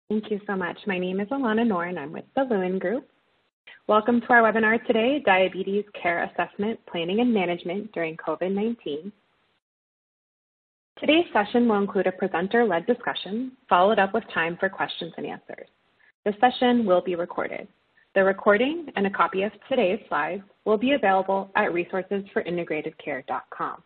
Thank you so much. My name is Alana Noor, and I'm with the Lewin Group. Welcome to our webinar today, Diabetes Care Assessment, Planning and Management during COVID-19. Today's session will include a presenter-led discussion, followed up with time for questions and answers. This session will be recorded. The recording and a copy of today's slides will be available at resourcesforintegratedcare.com.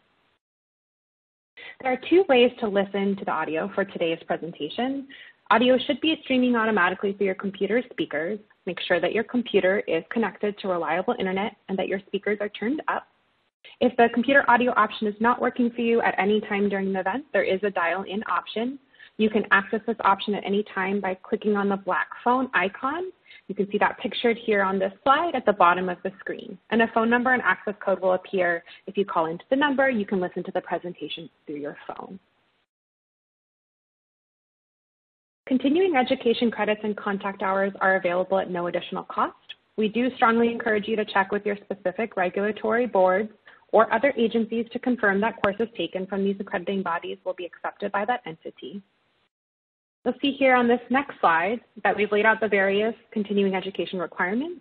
There are two ways to listen to the audio for today's presentation. Audio should be streaming automatically through your computer speakers. Make sure that your computer is connected to reliable internet and that your speakers are turned up. If the computer audio option is not working for you at any time during the event, there is a dial-in option. You can access this option at any time by clicking on the black phone icon. You can see that pictured here on this slide at the bottom of the screen. And a phone number and access code will appear. If you call into the number, you can listen to the presentation through your phone. Continuing education credits and contact hours are available at no additional cost. We do strongly encourage you to check with your specific regulatory boards or other agencies to confirm that courses taken from these accrediting bodies will be accepted by that entity. You'll see here on this next slide that we've laid out the various continuing education requirements.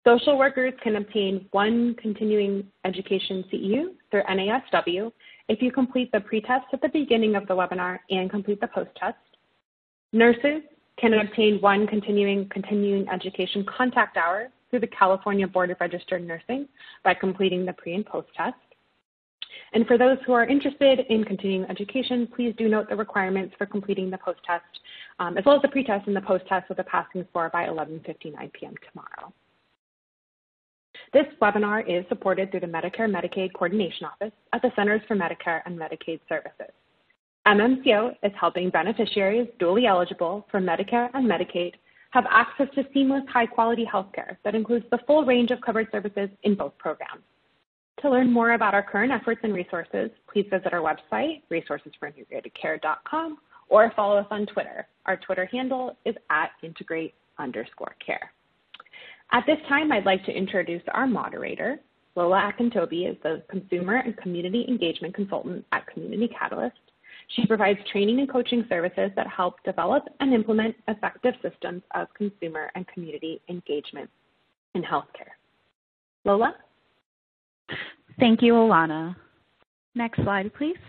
Social workers can obtain one continuing education CEU through NASW if you complete the pretest at the beginning of the webinar and complete the post-test. Nurses can obtain one continuing education contact hour through the California Board of Registered Nursing by completing the pre and post test. And for those who are interested in continuing education, please do note the requirements for completing the post test, as well as the pretest and the post test with a passing score by 11:59 p.m. tomorrow. This webinar is supported through the Medicare-Medicaid Coordination Office at the Centers for Medicare and Medicaid Services. MMCO is helping beneficiaries dually eligible for Medicare and Medicaid have access to seamless, high-quality healthcare that includes the full range of covered services in both programs. To learn more about our current efforts and resources, please visit our website, resourcesforintegratedcare.com, or follow us on Twitter. Our Twitter handle is @integrate_care. At this time, I'd like to introduce our moderator. Lola Akintobi is the Consumer and Community Engagement Consultant at Community Catalyst. She provides training and coaching services that help develop and implement effective systems of consumer and community engagement in healthcare. Lola? Thank you, Alana. Next slide, please.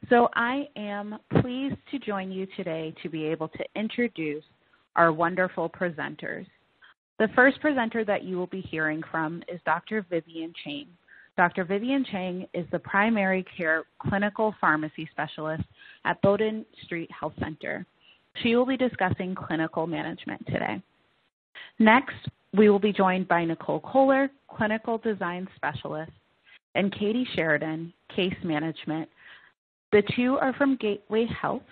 So I am pleased to join you today to be able to introduce our wonderful presenters. The first presenter that you will be hearing from is Dr. Vivian Chang. Dr. Vivian Chang is the primary care clinical pharmacy specialist at Bowdoin Street Health Center. She will be discussing clinical management today. Next, we will be joined by Nicole Kohler, clinical design specialist, and Katie Sheridan, case management. The two are from Gateway Health,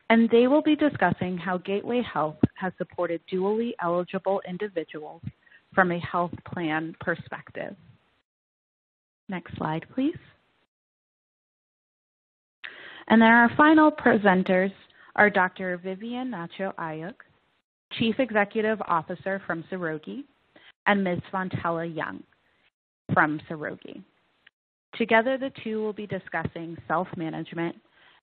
and they will be discussing how Gateway Health has supported dually eligible individuals from a health plan perspective. Next slide, please. And then our final presenters are Dr. Vivian Nacho-Ayuk, Chief Executive Officer from Sorogi, and Ms. Fontella Young from Sorogi. Together, the two will be discussing self-management,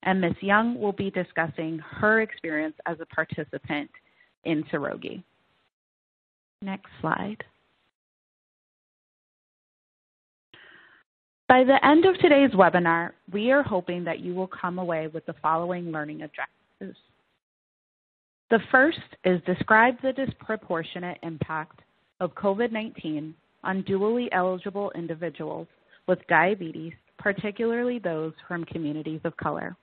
and Ms. Young will be discussing her experience as a participant in Sorogi. Next slide. By the end of today's webinar, we are hoping that you will come away with the following learning objectives. The first is describe the disproportionate impact of COVID-19 on dually eligible individuals with diabetes, particularly those from communities of color.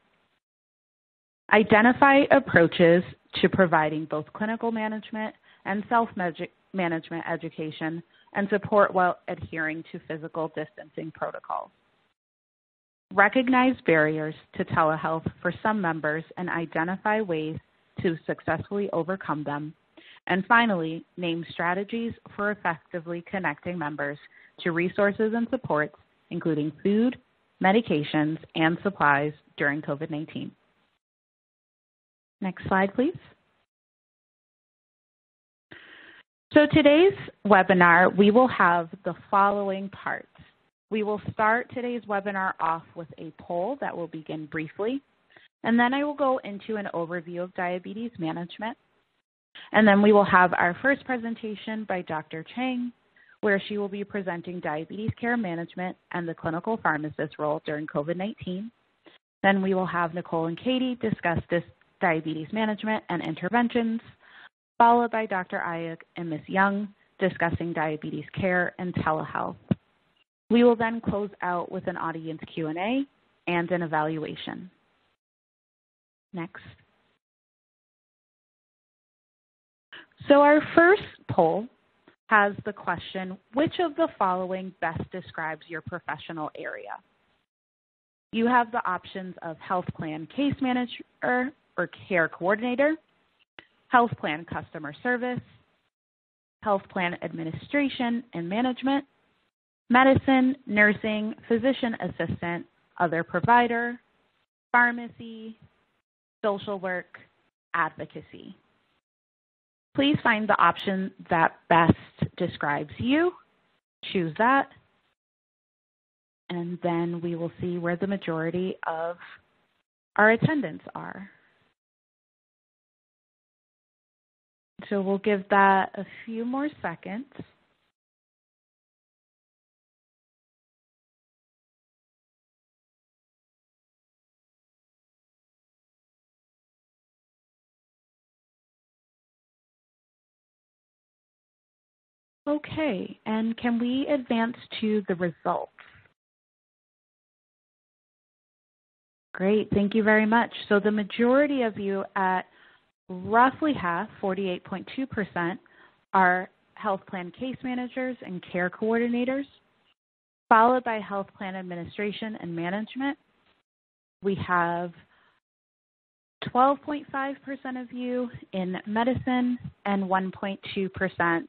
Identify approaches to providing both clinical management and self-management education and support while adhering to physical distancing protocols. Recognize barriers to telehealth for some members and identify ways to successfully overcome them. And finally, name strategies for effectively connecting members to resources and supports, including food, medications, and supplies during COVID-19. Next slide, please. So today's webinar, we will have the following parts. We will start today's webinar off with a poll that will begin briefly. And then I will go into an overview of diabetes management. And then we will have our first presentation by Dr. Chang, where she will be presenting diabetes care management and the clinical pharmacist role during COVID-19. Then we will have Nicole and Katie discuss this diabetes management and interventions, followed by Dr. Ayuk and Ms. Young discussing diabetes care and telehealth. We will then close out with an audience Q&A and an evaluation. Next. So our first poll has the question, which of the following best describes your professional area? You have the options of health plan case manager or care coordinator, health plan customer service, health plan administration and management, medicine, nursing, physician assistant, other provider, pharmacy, social work, advocacy. Please find the option that best describes you, choose that, and then we will see where the majority of our attendants are. So we'll give that a few more seconds. Okay, and can we advance to the results? Great, thank you very much. So the majority of you at roughly half, 48.2%, are health plan case managers and care coordinators, followed by health plan administration and management. We have 12.5% of you in medicine and 1.2%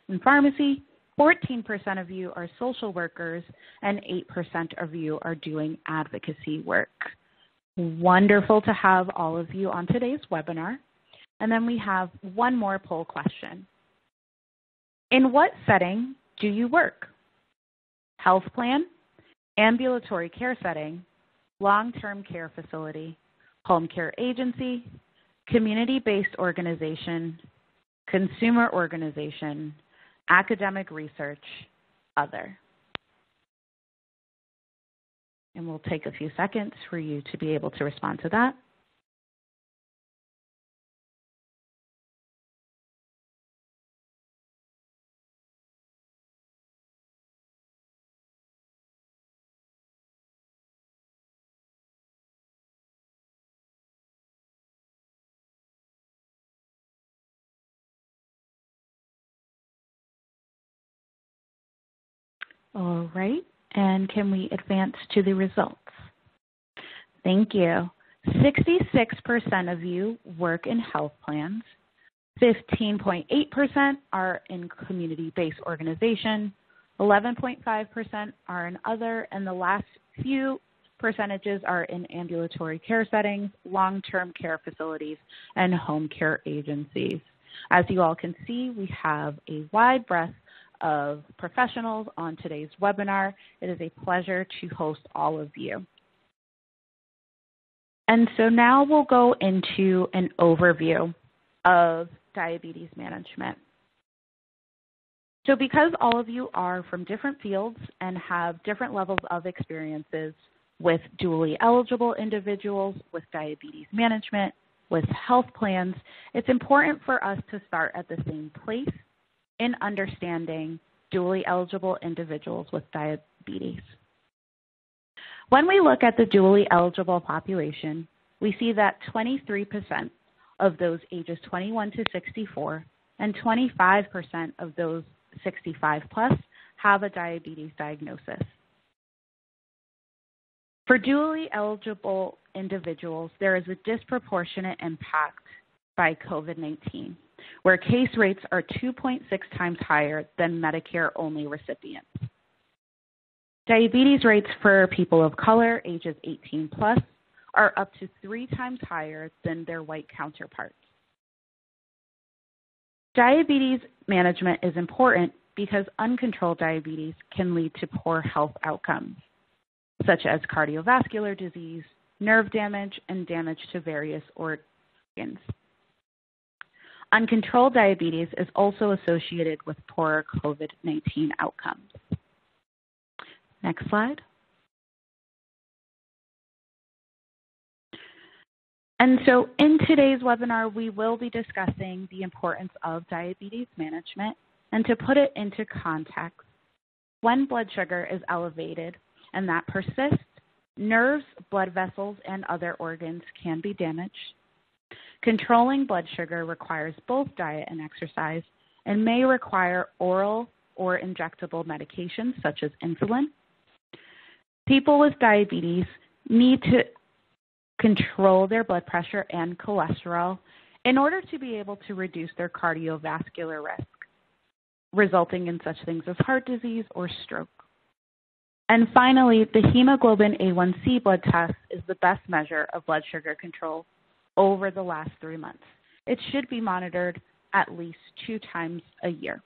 in pharmacy. 14% of you are social workers and 8% of you are doing advocacy work. Wonderful to have all of you on today's webinar. And then we have one more poll question. In what setting do you work? Health plan, ambulatory care setting, long-term care facility, home care agency, community-based organization, consumer organization, academic research, other. And we'll take a few seconds for you to be able to respond to that. All right, and can we advance to the results? Thank you. 66% of you work in health plans, 15.8% are in community-based organization, 11.5% are in other, and the last few percentages are in ambulatory care settings, long-term care facilities, and home care agencies. As you all can see, we have a wide breadth of professionals on today's webinar. It is a pleasure to host all of you. And so now we'll go into an overview of diabetes management. So because all of you are from different fields and have different levels of experiences with dually eligible individuals, with diabetes management, with health plans, it's important for us to start at the same place in understanding dually eligible individuals with diabetes. When we look at the dually eligible population, we see that 23% of those ages 21 to 64 and 25% of those 65 plus have a diabetes diagnosis. For dually eligible individuals, there is a disproportionate impact by COVID-19, where case rates are 2.6 times higher than Medicare-only recipients. Diabetes rates for people of color, ages 18 plus, are up to 3 times higher than their white counterparts. Diabetes management is important because uncontrolled diabetes can lead to poor health outcomes, such as cardiovascular disease, nerve damage, and damage to various organs. Uncontrolled diabetes is also associated with poorer COVID-19 outcomes. Next slide. And so in today's webinar, we will be discussing the importance of diabetes management. And to put it into context, when blood sugar is elevated and that persists, nerves, blood vessels, and other organs can be damaged. Controlling blood sugar requires both diet and exercise and may require oral or injectable medications such as insulin. People with diabetes need to control their blood pressure and cholesterol in order to be able to reduce their cardiovascular risk, resulting in such things as heart disease or stroke. And finally, the hemoglobin A1C blood test is the best measure of blood sugar control over the last 3 months. It should be monitored at least 2 times a year.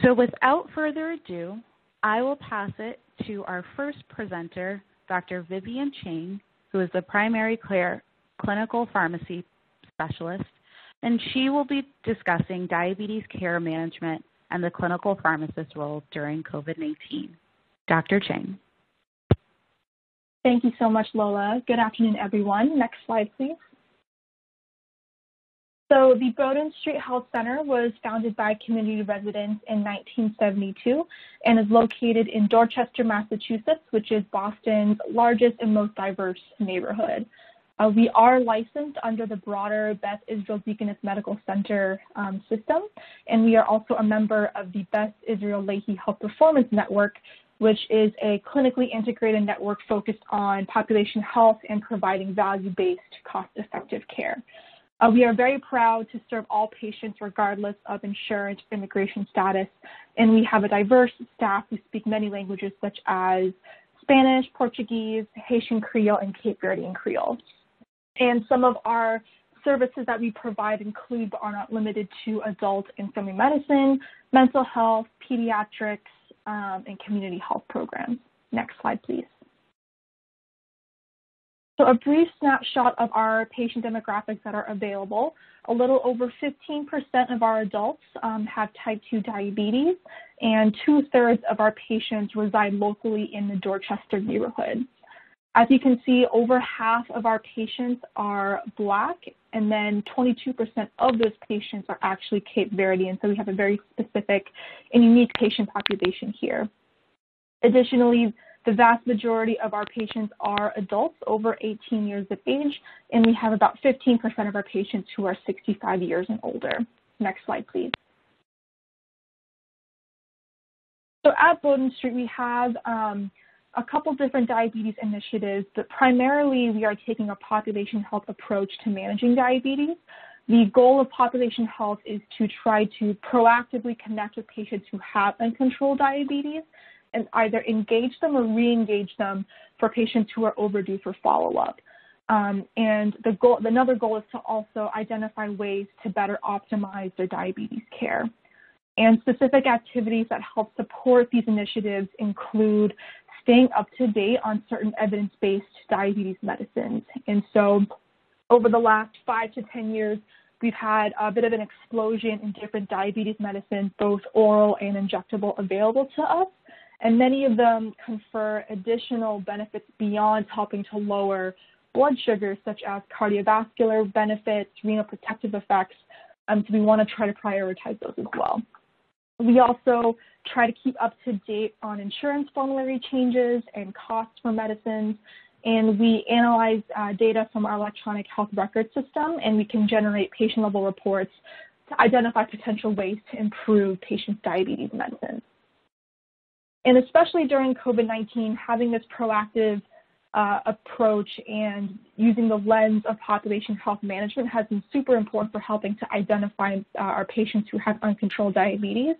So without further ado, I will pass it to our first presenter, Dr. Vivian Chang, who is the primary care clinical pharmacy specialist, and she will be discussing diabetes care management and the clinical pharmacist role during COVID-19. Dr. Chang. Thank you so much, Lola. Good afternoon, everyone. Next slide, please. So the Bowdoin Street Health Center was founded by community residents in 1972 and is located in Dorchester, Massachusetts, which is Boston's largest and most diverse neighborhood. We are licensed under the broader Beth Israel Deaconess Medical Center system, and we are also a member of the Beth Israel Lahey Health Performance Network, which is a clinically integrated network focused on population health and providing value-based, cost-effective care. We are very proud to serve all patients regardless of insurance or immigration status, and we have a diverse staff who speak many languages such as Spanish, Portuguese, Haitian Creole, and Cape Verdean Creole. And some of our services that we provide include, but are not limited to, adult and family medicine, mental health, pediatrics, and community health programs. Next slide, please. So a brief snapshot of our patient demographics that are available. A little over 15% of our adults have type 2 diabetes, and 2/3 of our patients reside locally in the Dorchester neighborhood. As you can see, over half of our patients are Black, and then 22% of those patients are actually Cape Verdean, so we have a very specific and unique patient population here. Additionally, the vast majority of our patients are adults over 18 years of age, and we have about 15% of our patients who are 65 years and older. Next slide, please. So at Bowdoin Street, we have a couple different diabetes initiatives, but primarily we are taking a population health approach to managing diabetes. The goal of population health is to try to proactively connect with patients who have uncontrolled diabetes and either engage them or re-engage them for patients who are overdue for follow-up. And another goal is to also identify ways to better optimize their diabetes care. And specific activities that help support these initiatives include staying up to date on certain evidence-based diabetes medicines. And so over the last 5 to 10 years, we've had a bit of an explosion in different diabetes medicines, both oral and injectable, available to us. And many of them confer additional benefits beyond helping to lower blood sugar, such as cardiovascular benefits, renal protective effects. So we want to try to prioritize those as well. We also try to keep up to date on insurance formulary changes and costs for medicines. And we analyze data from our electronic health record system, and we can generate patient-level reports to identify potential ways to improve patients' diabetes medicine. And especially during COVID-19, having this proactive approach and using the lens of population health management has been super important for helping to identify our patients who have uncontrolled diabetes.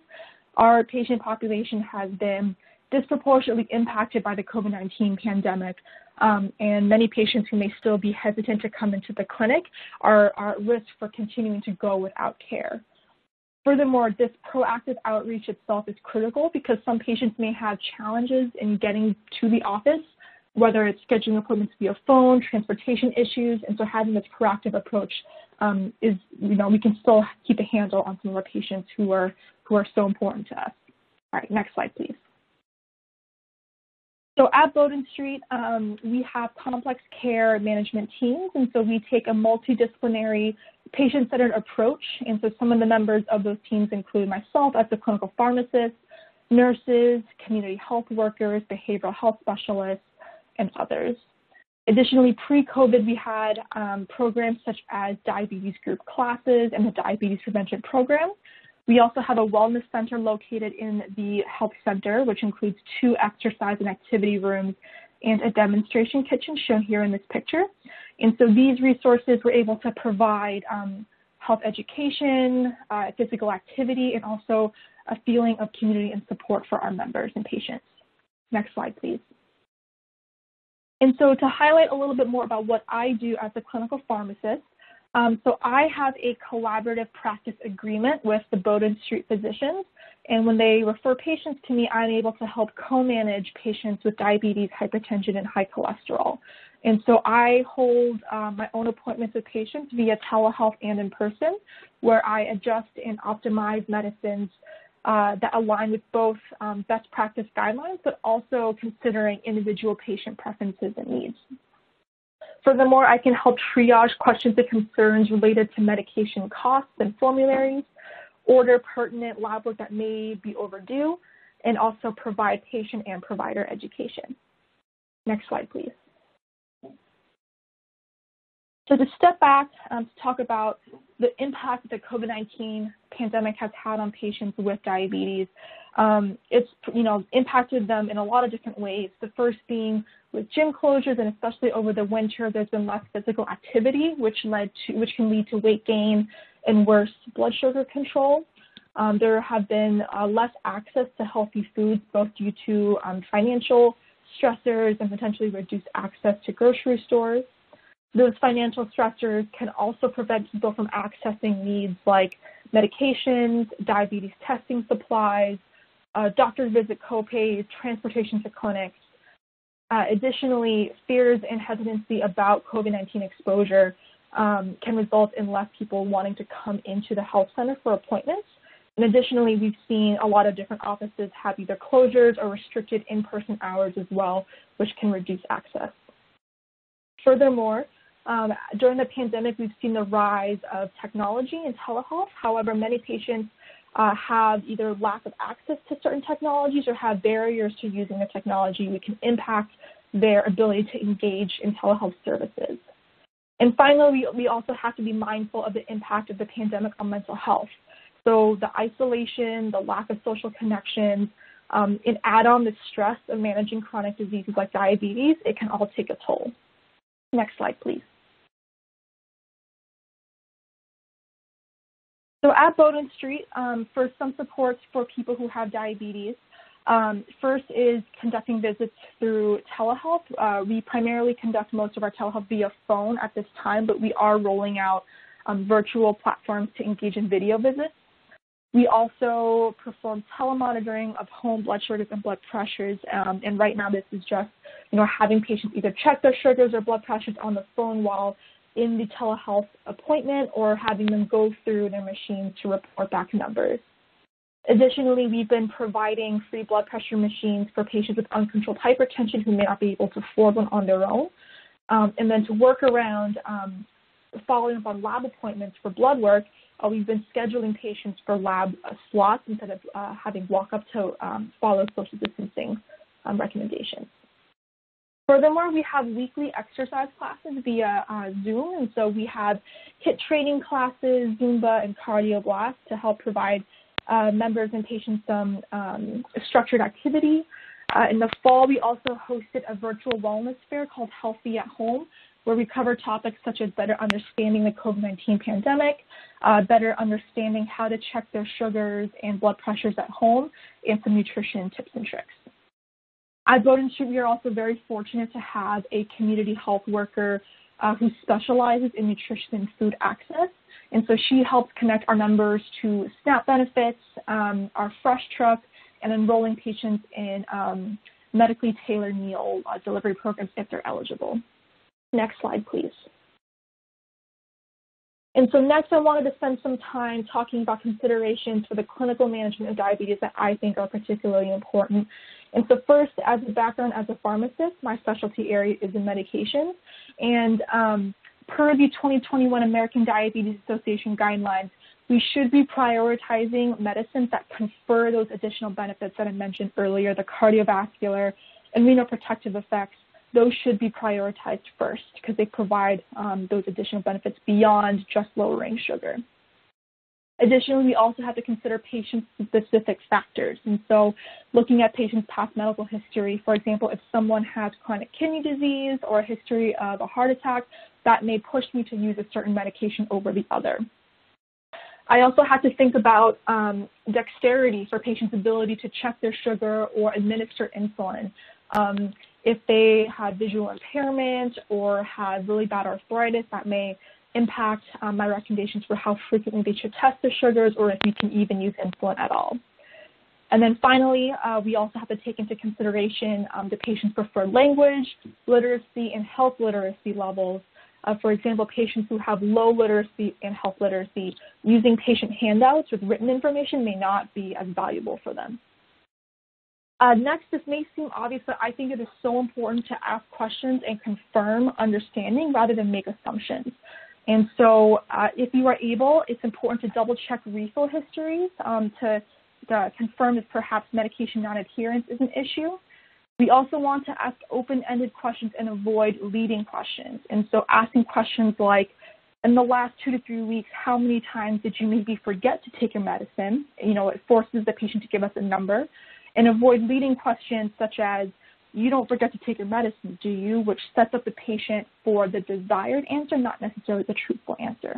Our patient population has been disproportionately impacted by the COVID-19 pandemic, and many patients who may still be hesitant to come into the clinic are at risk for continuing to go without care. Furthermore, this proactive outreach itself is critical because some patients may have challenges in getting to the office, whether it's scheduling appointments via phone, transportation issues, and so having this proactive approach is, we can still keep a handle on some of our patients who are so important to us. All right, next slide, please. So at Bowdoin Street, we have complex care management teams, and so we take a multidisciplinary, patient-centered approach. And so some of the members of those teams include myself as the clinical pharmacist, nurses, community health workers, behavioral health specialists, and others. Additionally, pre-COVID, we had programs such as diabetes group classes and the diabetes prevention program. We also have a wellness center located in the health center, which includes 2 exercise and activity rooms and a demonstration kitchen shown here in this picture. And so these resources were able to provide health education, physical activity, and also a feeling of community and support for our members and patients. Next slide, please. And so to highlight a little bit more about what I do as a clinical pharmacist, so I have a collaborative practice agreement with the Bowdoin Street physicians, and when they refer patients to me, I'm able to help co-manage patients with diabetes, hypertension, and high cholesterol. And so I hold my own appointments with patients via telehealth and in person, where I adjust and optimize medicines that align with both best practice guidelines, but also considering individual patient preferences and needs. Furthermore, I can help triage questions and concerns related to medication costs and formularies, order pertinent lab work that may be overdue, and also provide patient and provider education. Next slide, please. So to step back to talk about the impact that the COVID-19 pandemic has had on patients with diabetes, it's impacted them in a lot of different ways. The first being with gym closures, and especially over the winter, there's been less physical activity, which can lead to weight gain and worse blood sugar control. There have been less access to healthy foods, both due to financial stressors and potentially reduced access to grocery stores. Those financial stressors can also prevent people from accessing needs like medications, diabetes testing supplies, doctor's visit copays, transportation to clinics. Additionally, fears and hesitancy about COVID-19 exposure can result in less people wanting to come into the health center for appointments. And additionally, we've seen a lot of different offices have either closures or restricted in-person hours as well, which can reduce access. Furthermore, during the pandemic, we've seen the rise of technology and telehealth. However, many patients have either lack of access to certain technologies or have barriers to using the technology, which can impact their ability to engage in telehealth services. And finally, we also have to be mindful of the impact of the pandemic on mental health. So the isolation, the lack of social connections, and add on the stress of managing chronic diseases like diabetes, it can all take a toll. Next slide, please. So at Bowdoin Street, for some supports for people who have diabetes, first is conducting visits through telehealth. We primarily conduct most of our telehealth via phone at this time, but we are rolling out virtual platforms to engage in video visits. We also perform telemonitoring of home blood sugars and blood pressures, and right now this is just having patients either check their sugars or blood pressures on the phone while in the telehealth appointment, or having them go through their machines to report back numbers. Additionally, we've been providing free blood pressure machines for patients with uncontrolled hypertension who may not be able to afford one on their own. And then to work around following up on lab appointments for blood work, we've been scheduling patients for lab slots instead of having walk up to follow social distancing recommendations. Furthermore, we have weekly exercise classes via Zoom, and so we have HIIT training classes, Zumba, and cardio blasts to help provide members and patients some structured activity. In the fall, we also hosted a virtual wellness fair called Healthy at Home, where we cover topics such as better understanding the COVID-19 pandemic, better understanding how to check their sugars and blood pressures at home, and some nutrition tips and tricks. At Bowdoin Street, we are also very fortunate to have a community health worker who specializes in nutrition and food access. And so she helps connect our members to SNAP benefits, our Fresh Truck, and enrolling patients in medically tailored meal delivery programs if they're eligible. Next slide, please. And so next, I wanted to spend some time talking about considerations for the clinical management of diabetes that I think are particularly important. And so first, as a background as a pharmacist, my specialty area is in medication. And per the 2021 American Diabetes Association guidelines, we should be prioritizing medicines that confer those additional benefits that I mentioned earlier, the cardiovascular and renal protective effects. Those should be prioritized first because they provide those additional benefits beyond just lowering sugar. Additionally, we also have to consider patient-specific factors. And so looking at patients' past medical history, for example, if someone has chronic kidney disease or a history of a heart attack, that may push me to use a certain medication over the other. I also have to think about dexterity for patients' ability to check their sugar or administer insulin. If they have visual impairment or have really bad arthritis, that may impact my recommendations for how frequently they should test their sugars or if you can even use insulin at all. And then finally, we also have to take into consideration the patient's preferred language, literacy, and health literacy levels. For example, patients who have low literacy and health literacy, using patient handouts with written information may not be as valuable for them. Next, this may seem obvious, but I think it is so important to ask questions and confirm understanding rather than make assumptions. And so if you are able, it's important to double check refill histories to confirm if perhaps medication non-adherence is an issue. We also want to ask open-ended questions and avoid leading questions. And so asking questions like, in the last 2 to 3 weeks, how many times did you maybe forget to take your medicine? You know, it forces the patient to give us a number. And avoid leading questions such as, you don't forget to take your medicine, do you? Which sets up the patient for the desired answer, not necessarily the truthful answer.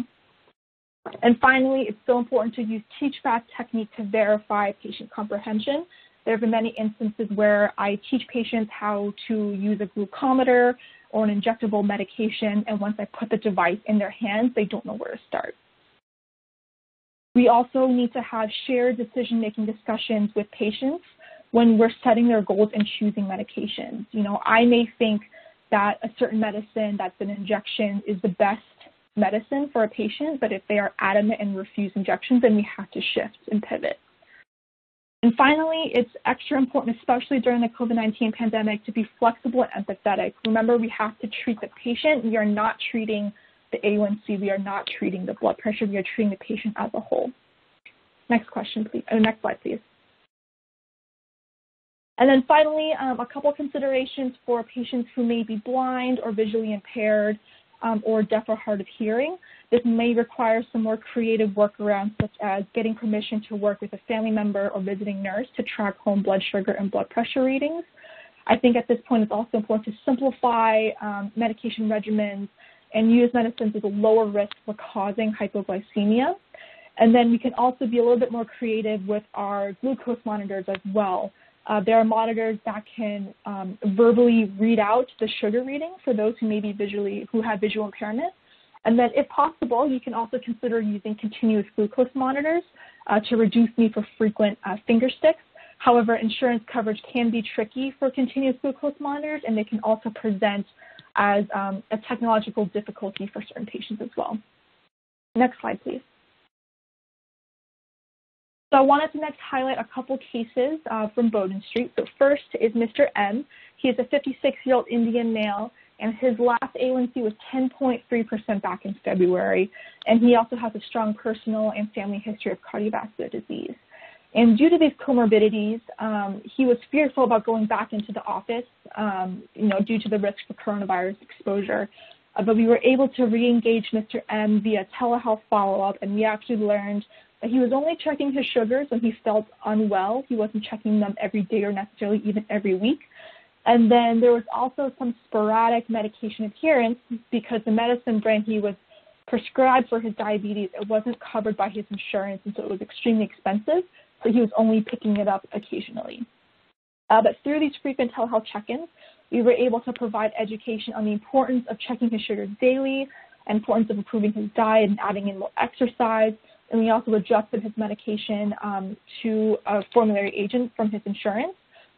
And finally, it's so important to use teach-back technique to verify patient comprehension. There have been many instances where I teach patients how to use a glucometer or an injectable medication, and once I put the device in their hands, they don't know where to start. We also need to have shared decision-making discussions with patients when we're setting their goals and choosing medications. You know, I may think that a certain medicine that's an injection is the best medicine for a patient, but if they are adamant and refuse injections, then we have to shift and pivot. And finally, it's extra important, especially during the COVID-19 pandemic, to be flexible and empathetic. Remember, we have to treat the patient. We are not treating the A1C. We are not treating the blood pressure. We are treating the patient as a whole. Next question, please. Next slide, please. And then finally, a couple considerations for patients who may be blind or visually impaired or deaf or hard of hearing. This may require some more creative workarounds, such as getting permission to work with a family member or visiting nurse to track home blood sugar and blood pressure readings. I think at this point it's also important to simplify medication regimens and use medicines with a lower risk for causing hypoglycemia. And then we can also be a little bit more creative with our glucose monitors as well. There are monitors that can verbally read out the sugar reading for those who may be who have visual impairment. And then if possible, you can also consider using continuous glucose monitors to reduce need for frequent finger sticks. However, insurance coverage can be tricky for continuous glucose monitors, and they can also present as a technological difficulty for certain patients as well. Next slide, please. So I wanted to next highlight a couple cases from Bowdoin Street. So first is Mr. M. He is a 56-year-old Indian male, and his last A1C was 10.3% back in February. And he also has a strong personal and family history of cardiovascular disease. And due to these comorbidities, he was fearful about going back into the office, due to the risk for coronavirus exposure. But we were able to re-engage Mr. M via telehealth follow-up, and we actually learned that he was only checking his sugars when he felt unwell. He wasn't checking them every day or necessarily even every week. And then there was also some sporadic medication adherence because the medicine brand he was prescribed for his diabetes, it wasn't covered by his insurance, and so it was extremely expensive. So he was only picking it up occasionally. But through these frequent telehealth check-ins, we were able to provide education on the importance of checking his sugars daily, importance of improving his diet and adding in more exercise. And we also adjusted his medication to a formulary agent from his insurance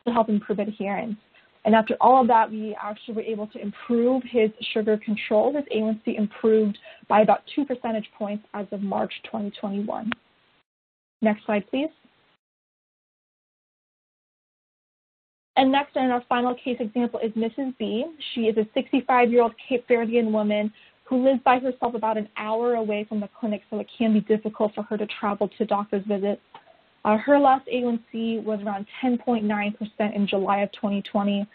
to help improve adherence. And after all of that, we actually were able to improve his sugar control. His A1C improved by about 2 percentage points as of March 2021. Next slide, please. And next, and our final case example is Mrs. B. She is a 65-year-old Cape Verdean woman who lives by herself about an hour away from the clinic, so it can be difficult for her to travel to doctor's visits. Her last A1C was around 10.9% in July of 2020,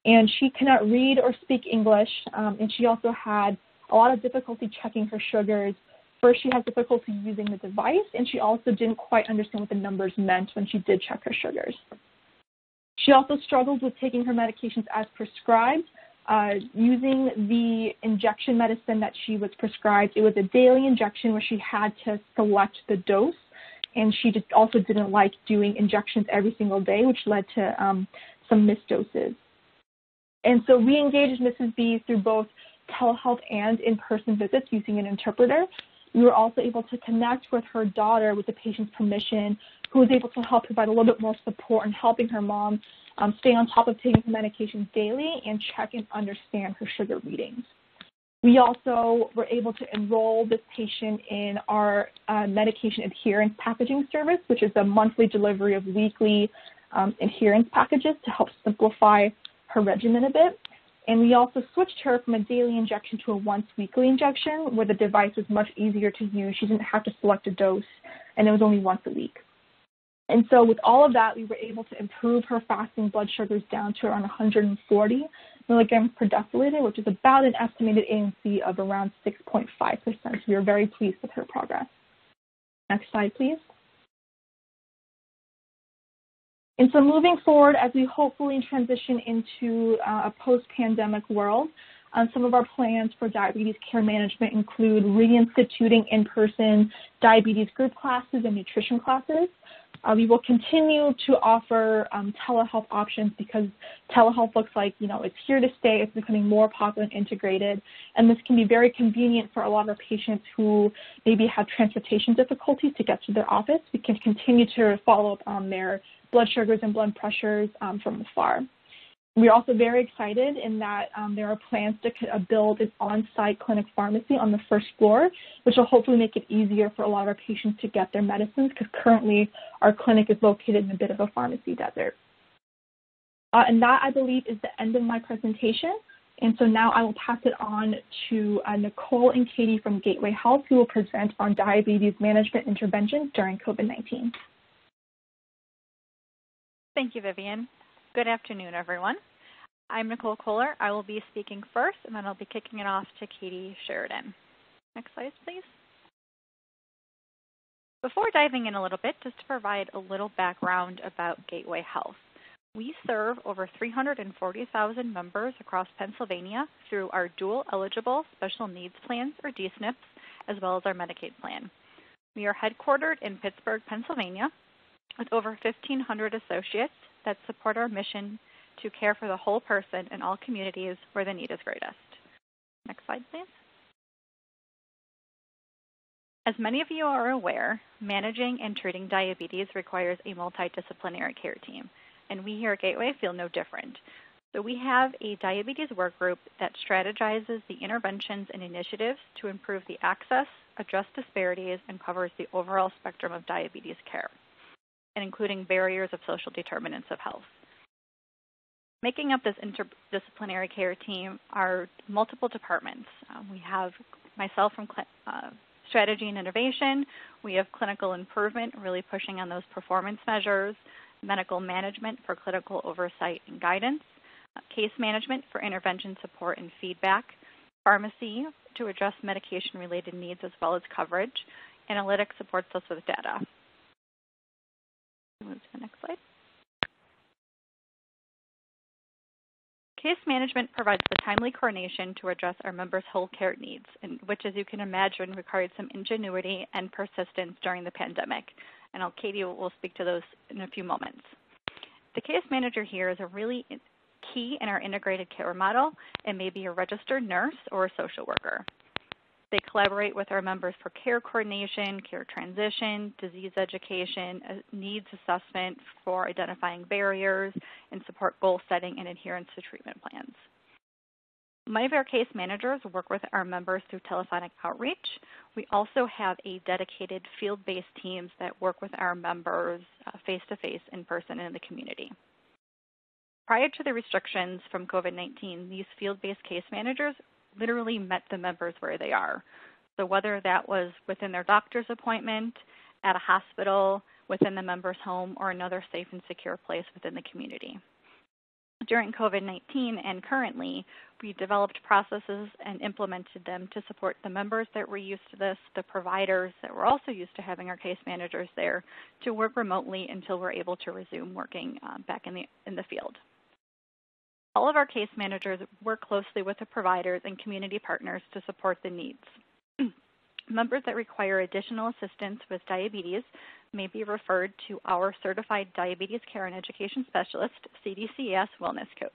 and she cannot read or speak English, and she also had a lot of difficulty checking her sugars. First, she had difficulty using the device, and she also didn't quite understand what the numbers meant when she did check her sugars. She also struggled with taking her medications as prescribed. Using the injection medicine that she was prescribed, it was a daily injection where she had to select the dose, and she just also didn't like doing injections every single day, which led to some missed doses. And so we engaged Mrs. B through both telehealth and in-person visits using an interpreter. We were also able to connect with her daughter with the patient's permission, who was able to help provide a little bit more support in helping her mom stay on top of taking her medications daily and check and understand her sugar readings. We also were able to enroll this patient in our medication adherence packaging service, which is a monthly delivery of weekly adherence packages to help simplify her regimen a bit. And we also switched her from a daily injection to a once-weekly injection, where the device was much easier to use. She didn't have to select a dose, and it was only once a week. And so with all of that, we were able to improve her fasting blood sugars down to around 140 milligrams per deciliter, which is about an estimated ANC of around 6.5%. So we are very pleased with her progress. Next slide, please. And so moving forward, as we hopefully transition into a post-pandemic world, some of our plans for diabetes care management include reinstituting in-person diabetes group classes and nutrition classes. We will continue to offer telehealth options because telehealth looks like, it's here to stay. It's becoming more popular and integrated. And this can be very convenient for a lot of our patients who maybe have transportation difficulties to get to their office. We can continue to follow up on their blood sugars and blood pressures from afar. We're also very excited in that there are plans to build an on-site clinic pharmacy on the first floor, which will hopefully make it easier for a lot of our patients to get their medicines, because currently our clinic is located in a bit of a pharmacy desert. And that, I believe, is the end of my presentation. And so now I will pass it on to Nicole and Katie from Gateway Health, who will present on diabetes management interventions during COVID-19. Thank you, Vivian. Good afternoon, everyone. I'm Nicole Kohler. I will be speaking first, and then I'll be kicking it off to Katie Sheridan. Next slide, please. Before diving in a little bit, just to provide a little background about Gateway Health. We serve over 340,000 members across Pennsylvania through our dual-eligible special needs plans, or DSNPs, as well as our Medicaid plan. We are headquartered in Pittsburgh, Pennsylvania, with over 1,500 associates that support our mission to care for the whole person in all communities where the need is greatest. Next slide, please. As many of you are aware, managing and treating diabetes requires a multidisciplinary care team, and we here at Gateway feel no different. So we have a diabetes work group that strategizes the interventions and initiatives to improve the access, address disparities, and covers the overall spectrum of diabetes care, and including barriers of social determinants of health. Making up this interdisciplinary care team are multiple departments. We have myself from strategy and innovation. We have clinical improvement, really pushing on those performance measures, medical management for clinical oversight and guidance, case management for intervention support and feedback, pharmacy to address medication-related needs as well as coverage. Analytics supports us with data. Move to the next slide. Case management provides the timely coordination to address our members' whole care needs, and which, as you can imagine, required some ingenuity and persistence during the pandemic. And Katie will speak to those in a few moments. The case manager here is a really key in our integrated care model and may be a registered nurse or a social worker. They collaborate with our members for care coordination, care transition, disease education, needs assessment for identifying barriers, and support goal setting and adherence to treatment plans. Many of our case managers work with our members through telephonic outreach. We also have a dedicated field-based teams that work with our members face-to-face, in person, and in the community. Prior to the restrictions from COVID-19, these field-based case managers literally met the members where they are. So whether that was within their doctor's appointment, at a hospital, within the member's home, or another safe and secure place within the community. During COVID-19 and currently, we developed processes and implemented them to support the members that were used to this, the providers that were also used to having our case managers there, to work remotely until we're able to resume working back in the field. All of our case managers work closely with the providers and community partners to support the needs. Members that require additional assistance with diabetes may be referred to our Certified Diabetes Care and Education Specialist, CDCS Wellness Coach.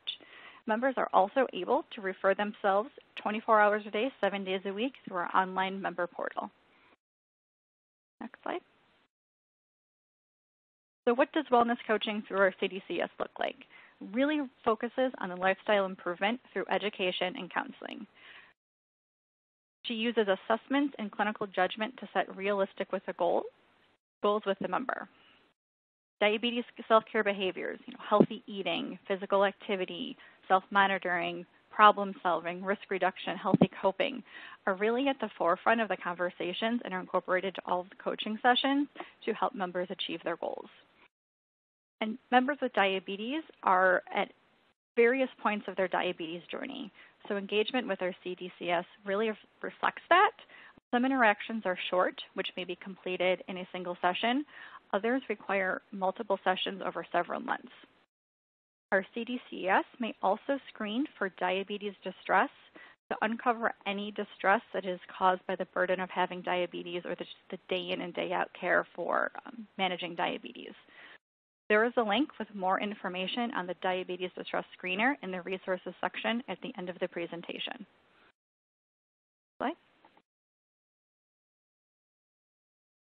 Members are also able to refer themselves 24 hours a day, 7 days a week through our online member portal. Next slide. So what does wellness coaching through our CDCS look like? Really focuses on the lifestyle improvement through education and counseling. She uses assessments and clinical judgment to set realistic goals with the member. Diabetes self-care behaviors, healthy eating, physical activity, self-monitoring, problem solving, risk reduction, healthy coping are really at the forefront of the conversations and are incorporated to all of the coaching sessions to help members achieve their goals. And members with diabetes are at various points of their diabetes journey. So engagement with our CDCS really reflects that. Some interactions are short, which may be completed in a single session. Others require multiple sessions over several months. Our CDCS may also screen for diabetes distress to uncover any distress that is caused by the burden of having diabetes or the day in and day out care for managing diabetes. There is a link with more information on the Diabetes Distress Screener in the resources section at the end of the presentation. Slide.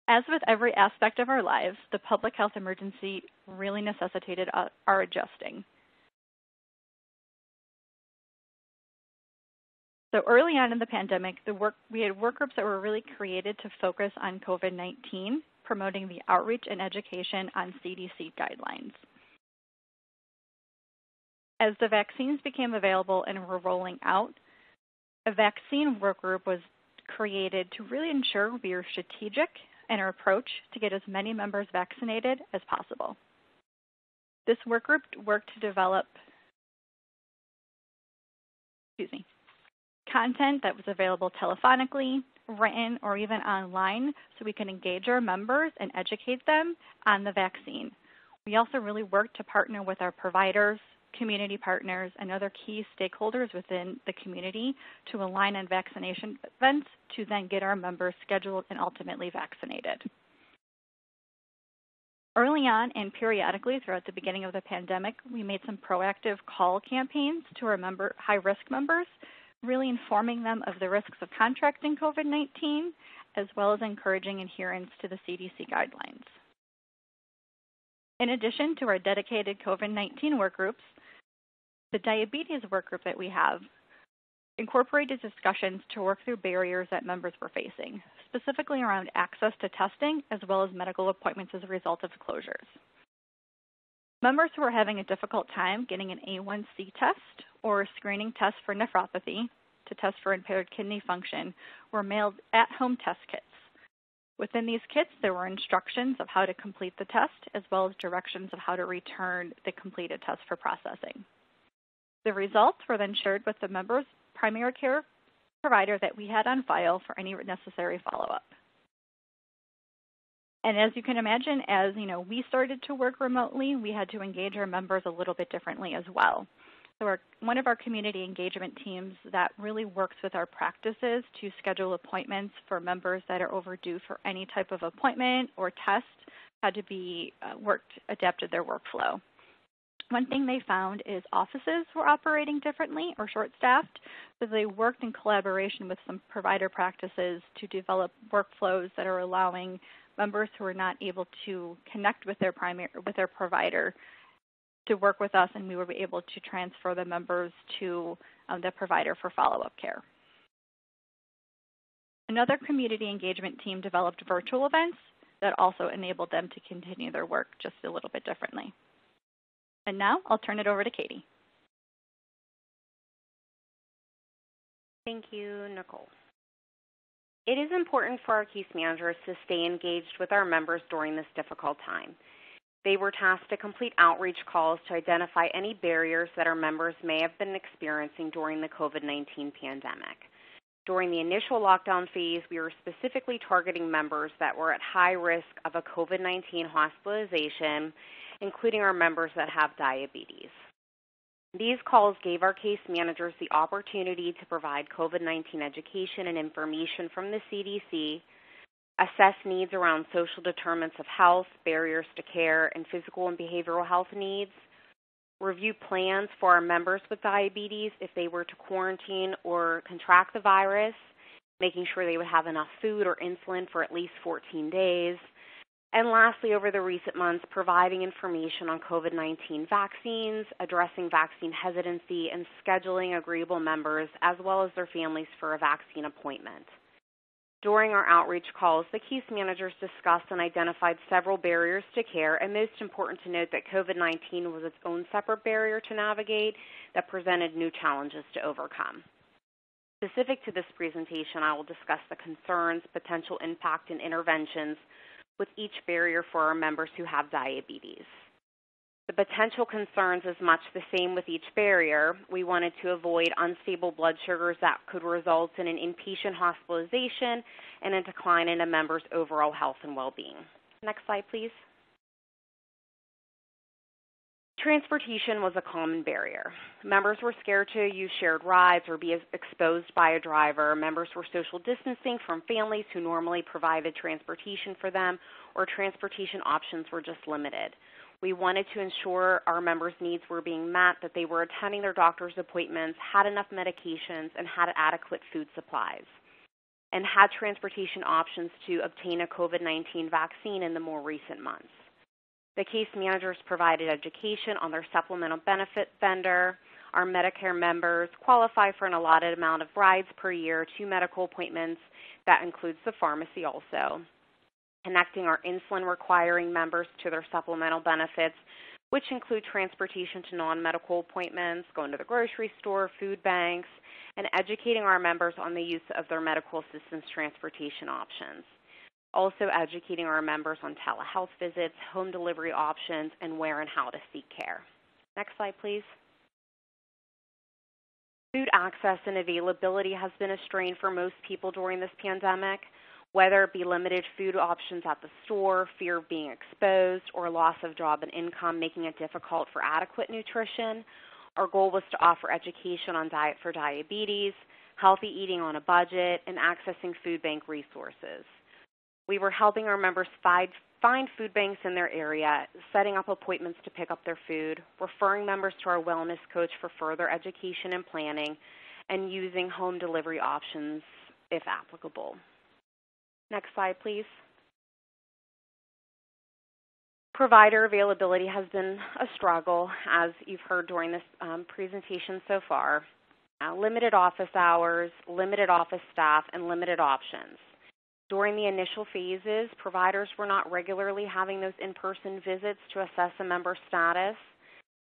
As with every aspect of our lives, the public health emergency really necessitated our adjusting. So early on in the pandemic, we had work groups that were really created to focus on COVID-19, promoting the outreach and education on CDC guidelines. As the vaccines became available and were rolling out, a vaccine work group was created to really ensure we were strategic in our approach to get as many members vaccinated as possible. This work group worked to develop content that was available telephonically, written, or even online so we can engage our members and educate them on the vaccine. We also really worked to partner with our providers, community partners, and other key stakeholders within the community to align on vaccination events to then get our members scheduled and ultimately vaccinated. Early on and periodically throughout the beginning of the pandemic, we made some proactive call campaigns to our high-risk members, really informing them of the risks of contracting COVID-19, as well as encouraging adherence to the CDC guidelines. In addition to our dedicated COVID-19 work groups, the diabetes work group that we have incorporated discussions to work through barriers that members were facing, specifically around access to testing as well as medical appointments as a result of closures. Members who are having a difficult time getting an A1C test or a screening test for nephropathy to test for impaired kidney function were mailed at-home test kits. Within these kits, there were instructions of how to complete the test as well as directions of how to return the completed test for processing. The results were then shared with the member's primary care provider that we had on file for any necessary follow-up. And as you can imagine, as we started to work remotely, we had to engage our members a little bit differently as well. So one of our community engagement teams that really works with our practices to schedule appointments for members that are overdue for any type of appointment or test had to be adapted their workflow. One thing they found is offices were operating differently or short-staffed, so they worked in collaboration with some provider practices to develop workflows that are allowing members who are not able to connect with their provider to work with us, and we were able to transfer the members to the provider for follow-up care. Another community engagement team developed virtual events that also enabled them to continue their work just a little bit differently. And now I'll turn it over to Katie. Thank you, Nicole. It is important for our case managers to stay engaged with our members during this difficult time. They were tasked to complete outreach calls to identify any barriers that our members may have been experiencing during the COVID-19 pandemic. During the initial lockdown phase, we were specifically targeting members that were at high risk of a COVID-19 hospitalization, including our members that have diabetes. These calls gave our case managers the opportunity to provide COVID-19 education and information from the CDC, assess needs around social determinants of health, barriers to care, and physical and behavioral health needs, review plans for our members with diabetes if they were to quarantine or contract the virus, making sure they would have enough food or insulin for at least 14 days, and lastly, over the recent months, providing information on COVID-19 vaccines, addressing vaccine hesitancy, and scheduling agreeable members as well as their families for a vaccine appointment. During our outreach calls, the case managers discussed and identified several barriers to care, and most important to note that COVID-19 was its own separate barrier to navigate that presented new challenges to overcome. Specific to this presentation, I will discuss the concerns, potential impact, and interventions with each barrier for our members who have diabetes. The potential concerns is much the same with each barrier. We wanted to avoid unstable blood sugars that could result in an inpatient hospitalization and a decline in a member's overall health and well-being. Next slide, please. Transportation was a common barrier. Members were scared to use shared rides or be exposed by a driver. Members were social distancing from families who normally provided transportation for them, or transportation options were just limited. We wanted to ensure our members' needs were being met, that they were attending their doctor's appointments, had enough medications, and had adequate food supplies, and had transportation options to obtain a COVID-19 vaccine in the more recent months. The case managers provided education on their supplemental benefit vendor. Our Medicare members qualify for an allotted amount of rides per year to medical appointments. That includes the pharmacy also. Connecting our insulin-requiring members to their supplemental benefits, which include transportation to non-medical appointments, going to the grocery store, food banks, and educating our members on the use of their medical assistance transportation options. Also educating our members on telehealth visits, home delivery options, and where and how to seek care. Next slide, please. Food access and availability has been a strain for most people during this pandemic, whether it be limited food options at the store, fear of being exposed, or loss of job and income, making it difficult for adequate nutrition. Our goal was to offer education on diet for diabetes, healthy eating on a budget, and accessing food bank resources. We were helping our members find food banks in their area, setting up appointments to pick up their food, referring members to our wellness coach for further education and planning, and using home delivery options if applicable. Next slide, please. Provider availability has been a struggle, as you've heard during this presentation so far. Limited office hours, limited office staff, and limited options. During the initial phases, providers were not regularly having those in-person visits to assess a member's status.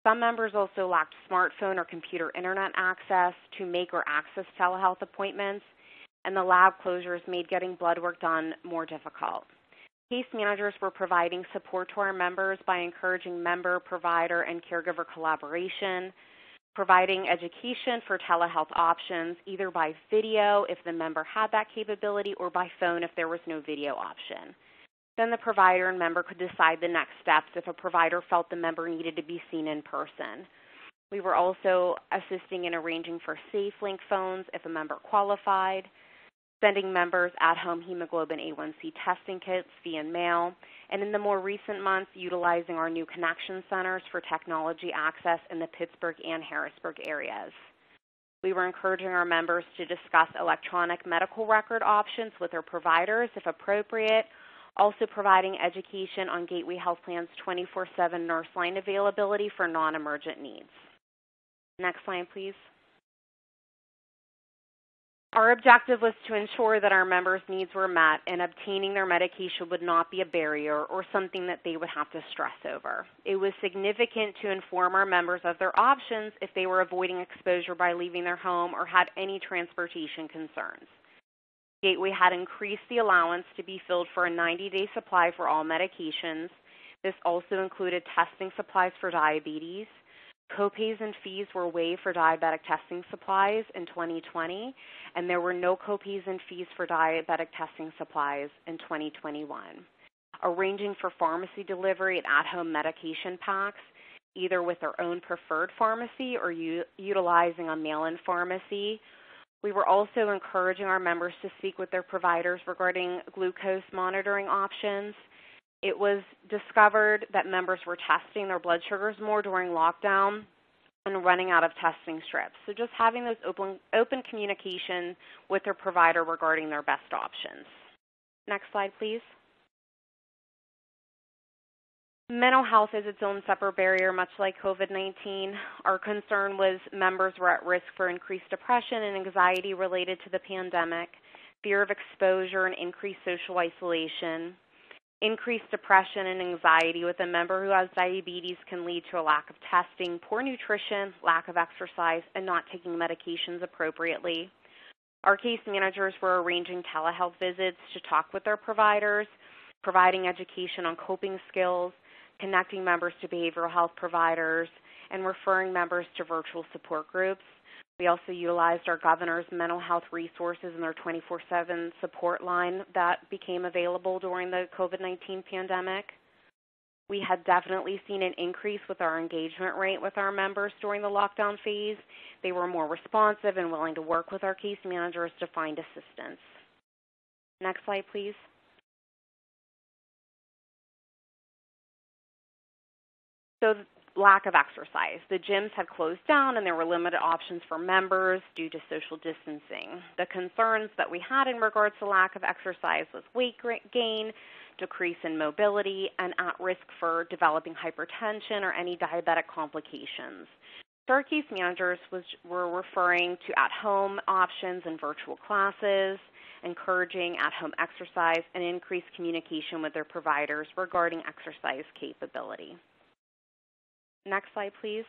Some members also lacked smartphone or computer internet access to make or access telehealth appointments, and the lab closures made getting blood work done more difficult. Case managers were providing support to our members by encouraging member, provider, and caregiver collaboration, providing education for telehealth options, either by video if the member had that capability, or by phone if there was no video option. Then the provider and member could decide the next steps if a provider felt the member needed to be seen in person. We were also assisting in arranging for SafeLink phones if a member qualified. sending members at-home hemoglobin A1C testing kits via mail, and in the more recent months, utilizing our new connection centers for technology access in the Pittsburgh and Harrisburg areas. We were encouraging our members to discuss electronic medical record options with their providers if appropriate, also providing education on Gateway Health Plan's 24/7 nurse line availability for non-emergent needs. Next slide, please. Our objective was to ensure that our members' needs were met and obtaining their medication would not be a barrier or something that they would have to stress over. It was significant to inform our members of their options if they were avoiding exposure by leaving their home or had any transportation concerns. Gateway had increased the allowance to be filled for a 90-day supply for all medications. This also included testing supplies for diabetes. Copays and fees were waived for diabetic testing supplies in 2020, and there were no copays and fees for diabetic testing supplies in 2021. Arranging for pharmacy delivery and at-home medication packs, either with their own preferred pharmacy or utilizing a mail-in pharmacy. We were also encouraging our members to speak with their providers regarding glucose monitoring options. It was discovered that members were testing their blood sugars more during lockdown and running out of testing strips. So just having those open communication with their provider regarding their best options. Next slide, please. Mental health is its own separate barrier, much like COVID-19. Our concern was members were at risk for increased depression and anxiety related to the pandemic, fear of exposure and increased social isolation. Increased depression and anxiety with a member who has diabetes can lead to a lack of testing, poor nutrition, lack of exercise, and not taking medications appropriately. Our case managers were arranging telehealth visits to talk with their providers, providing education on coping skills, connecting members to behavioral health providers, and referring members to virtual support groups. We also utilized our governor's mental health resources and their 24/7 support line that became available during the COVID-19 pandemic. We had definitely seen an increase with our engagement rate with our members during the lockdown phase. They were more responsive and willing to work with our case managers to find assistance. Next slide, please. So lack of exercise. The gyms had closed down and there were limited options for members due to social distancing. The concerns that we had in regards to lack of exercise was weight gain, decrease in mobility, and at risk for developing hypertension or any diabetic complications. So our case managers were referring to at-home options and virtual classes, encouraging at-home exercise, and increased communication with their providers regarding exercise capability. Next slide, please.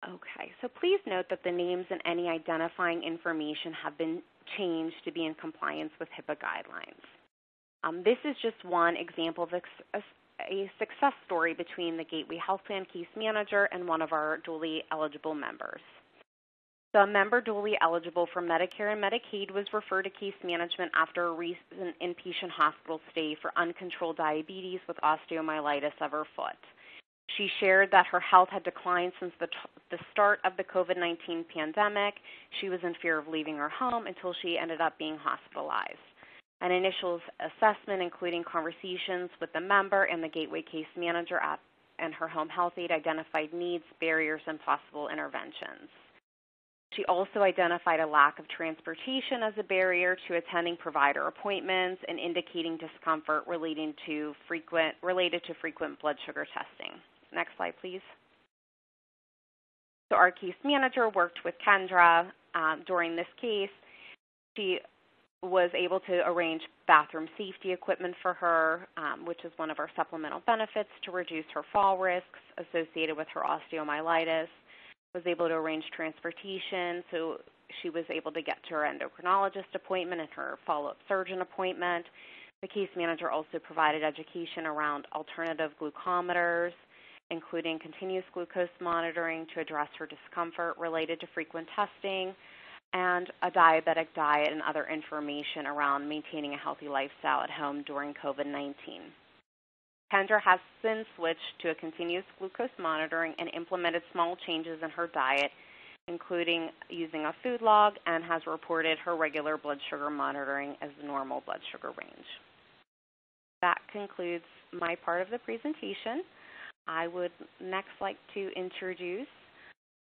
Okay, so please note that the names and any identifying information have been changed to be in compliance with HIPAA guidelines. This is just one example of a success story between the Gateway Health Plan case manager and one of our dually eligible members. So a member dually eligible for Medicare and Medicaid was referred to case management after a recent inpatient hospital stay for uncontrolled diabetes with osteomyelitis of her foot. She shared that her health had declined since the start of the COVID-19 pandemic. She was in fear of leaving her home until she ended up being hospitalized. An initial assessment, including conversations with the member and the Gateway case manager and her home health aide, identified needs, barriers, and possible interventions. She also identified a lack of transportation as a barrier to attending provider appointments and indicating discomfort related to frequent blood sugar testing. Next slide, please. So our case manager worked with Kendra during this case. She was able to arrange bathroom safety equipment for her, which is one of our supplemental benefits to reduce her fall risks associated with her osteomyelitis. Was able to arrange transportation, so she was able to get to her endocrinologist appointment and her follow-up surgeon appointment. The case manager also provided education around alternative glucometers, including continuous glucose monitoring to address her discomfort related to frequent testing, and a diabetic diet and other information around maintaining a healthy lifestyle at home during COVID-19. Kendra has since switched to a continuous glucose monitoring and implemented small changes in her diet including using a food log, and has reported her regular blood sugar monitoring as the normal blood sugar range. That concludes my part of the presentation. I would next like to introduce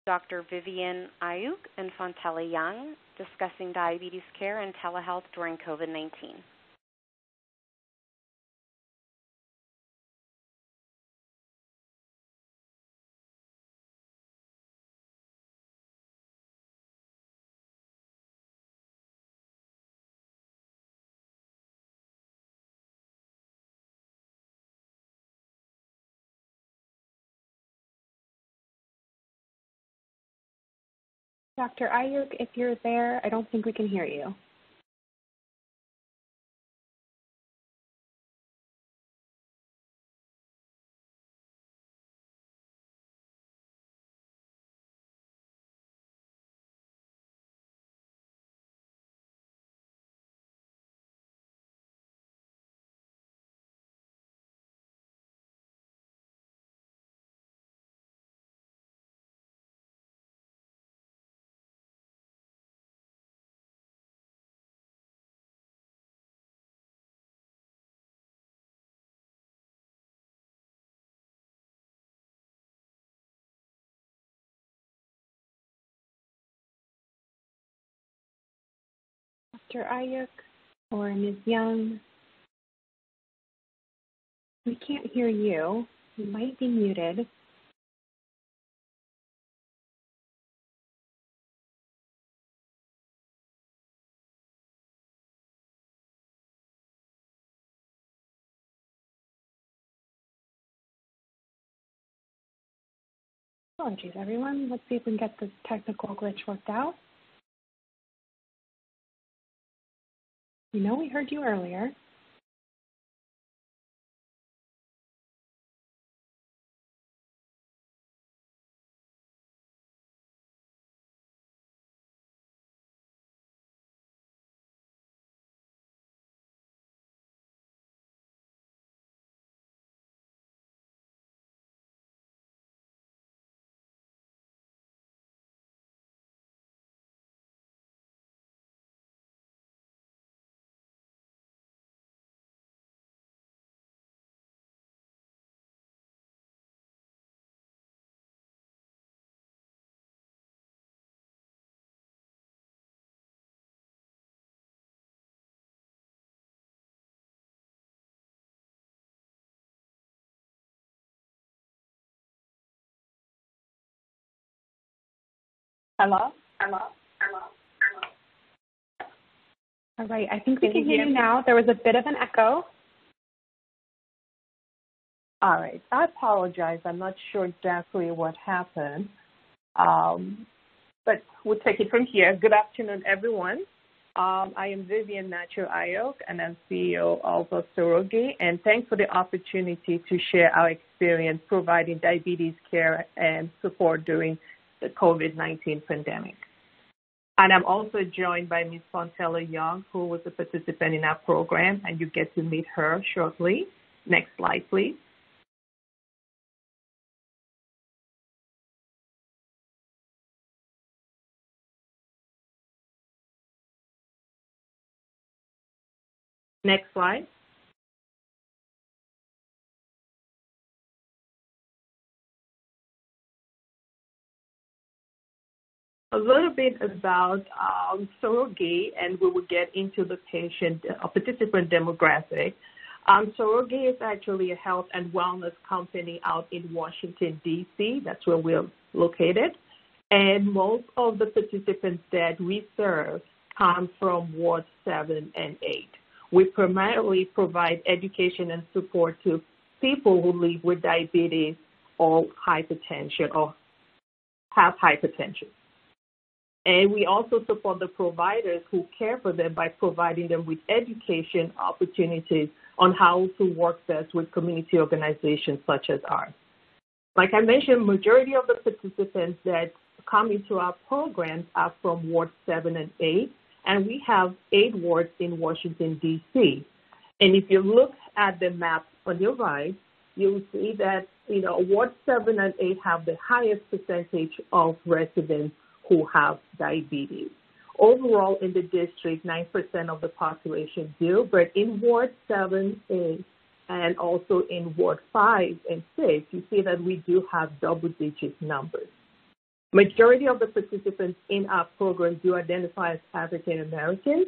Dr. Vivian Ayuk and Fontella Young discussing diabetes care and telehealth during COVID-19. Dr. Ayuk, if you're there, I don't think we can hear you. Dr. Ayuk or Ms. Young, we can't hear you. You might be muted. Apologies, everyone. Let's see if we can get this technical glitch worked out. You know we heard you earlier. Hello? All right, I think we can hear you now. There was a bit of an echo. All right. I apologize. I'm not sure exactly what happened. But we'll take it from here. Good afternoon, everyone. I am Vivian Ayuk, and I'm CEO of Sorogi. And thanks for the opportunity to share our experience providing diabetes care and support during the COVID-19 pandemic. And I'm also joined by Ms. Fontella Young, who was a participant in our program, and you get to meet her shortly. Next slide, please. Next slide. A little bit about Sorogi, and we will get into the participant demographic. Sorogi is actually a health and wellness company out in Washington, D.C. That's where we're located. And most of the participants that we serve come from Ward 7 and 8. We primarily provide education and support to people who live with diabetes or hypertension or have hypertension. And we also support the providers who care for them by providing them with education opportunities on how to work best with community organizations such as ours. Like I mentioned, majority of the participants that come into our programs are from Ward 7 and 8, and we have 8 wards in Washington, D.C. And if you look at the map on your right, you'll see that, Ward 7 and 8 have the highest percentage of residents who have diabetes. Overall, in the district, 9% of the population do, but in Ward 7A and also in Ward 5 and 6, you see that we do have double-digit numbers. Majority of the participants in our program do identify as African Americans,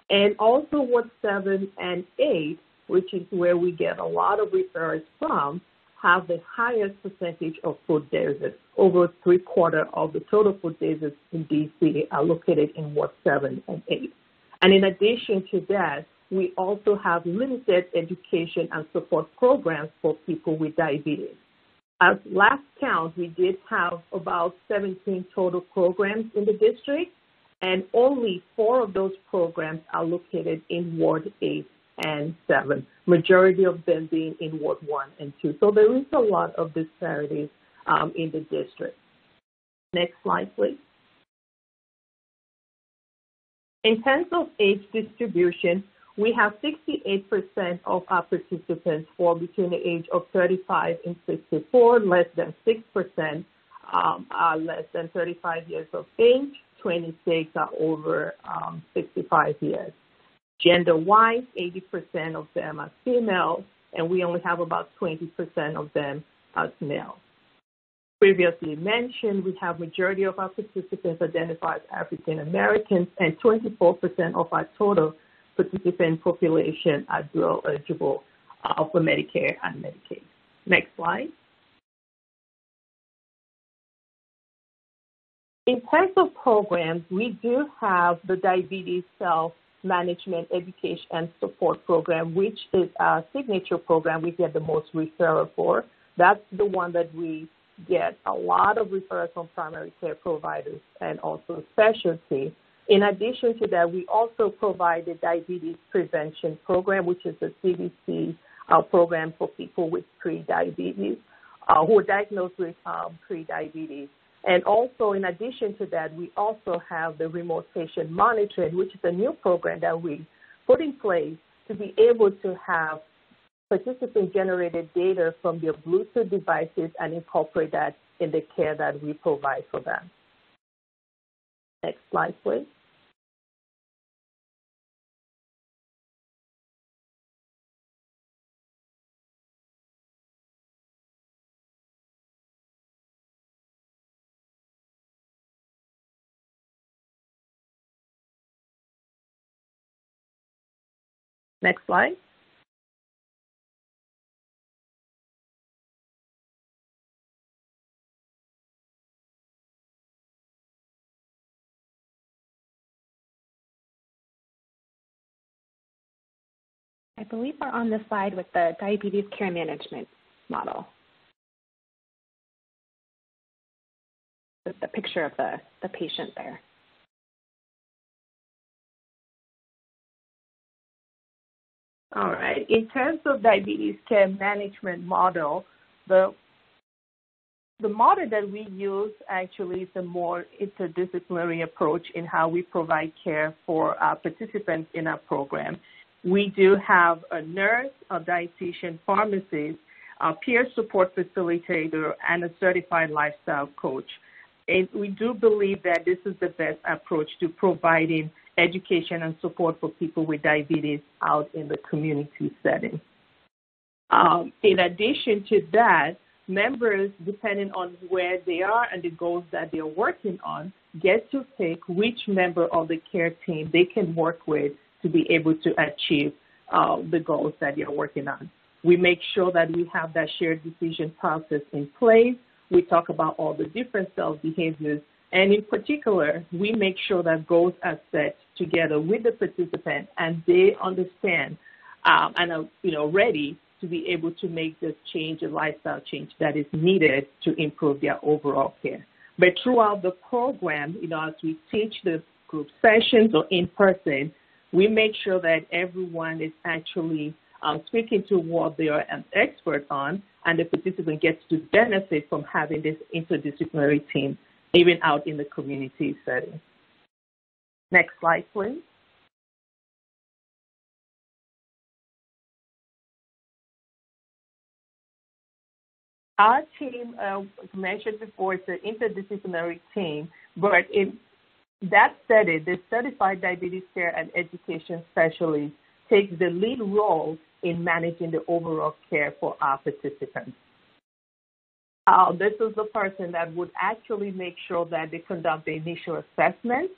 and also Ward 7 and 8, which is where we get a lot of referrals from, have the highest percentage of food deserts. Over 3/4 of the total food deserts in DC are located in Ward 7 and 8. And in addition to that, we also have limited education and support programs for people with diabetes. At last count, we did have about 17 total programs in the district, and only 4 of those programs are located in Ward 8 and 7, majority of them being in Ward 1 and 2. So there is a lot of disparities in the district. Next slide, please. In terms of age distribution, we have 68% of our participants fall between the age of 35 and 64, less than 6% are less than 35 years of age, 26 are over 65 years. Gender-wise, 80% of them are female, and we only have about 20% of them as male. Previously mentioned, we have majority of our participants identify as African Americans, and 24% of our total participant population are dual eligible for Medicare and Medicaid. Next slide. In terms of programs, we do have the Diabetes Self-Management Education and Support Program, which is our signature program we get the most referral for. That's the one that we get a lot of referrals from primary care providers and also specialty. In addition to that, we also provide the Diabetes Prevention Program, which is a CDC program for people with pre-diabetes, who are diagnosed with pre-diabetes. And also, in addition to that, we also have the Remote Patient Monitoring, which is a new program that we put in place to be able to have participant-generated data from their Bluetooth devices and incorporate that in the care that we provide for them. Next slide, please. Next slide. I believe we're on this slide with the diabetes care management model. With the picture of the patient there. All right. In terms of diabetes care management model, the model that we use actually is a more interdisciplinary approach in how we provide care for our participants in our program. We do have a nurse, a dietitian, pharmacist, a peer support facilitator, and a certified lifestyle coach. And we do believe that this is the best approach to providing education and support for people with diabetes out in the community setting. In addition to that, members, depending on where they are and the goals that they're working on, get to pick which member of the care team they can work with to be able to achieve the goals that you're working on. We make sure that we have that shared decision process in place. We talk about all the different self-behaviors, and in particular, we make sure that goals are set together with the participant and they understand and are ready to be able to make the change, a lifestyle change that is needed to improve their overall care. But throughout the program, as we teach the group sessions or in person, we make sure that everyone is actually speaking to what they are an expert on, and the participant gets to benefit from having this interdisciplinary team, even out in the community setting. Next slide, please. Our team, mentioned before, it's an interdisciplinary team, but in that study, the Certified Diabetes Care and Education Specialist takes the lead role in managing the overall care for our participants. This is the person that would actually make sure that they conduct the initial assessment,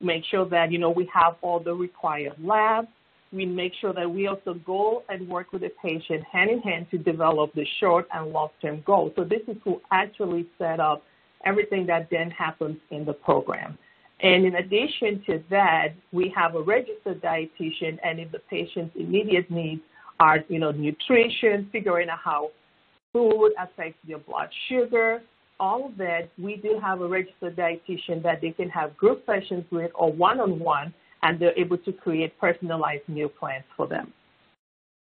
make sure that, we have all the required labs. We make sure that we also go and work with the patient hand in hand to develop the short and long-term goals. So this is who actually set up everything that then happens in the program. And in addition to that, we have a registered dietitian, and if the patient's immediate needs are, nutrition, figuring out how food affects your blood sugar, all of that, we do have a registered dietitian that they can have group sessions with or one-on-one, and they're able to create personalized meal plans for them.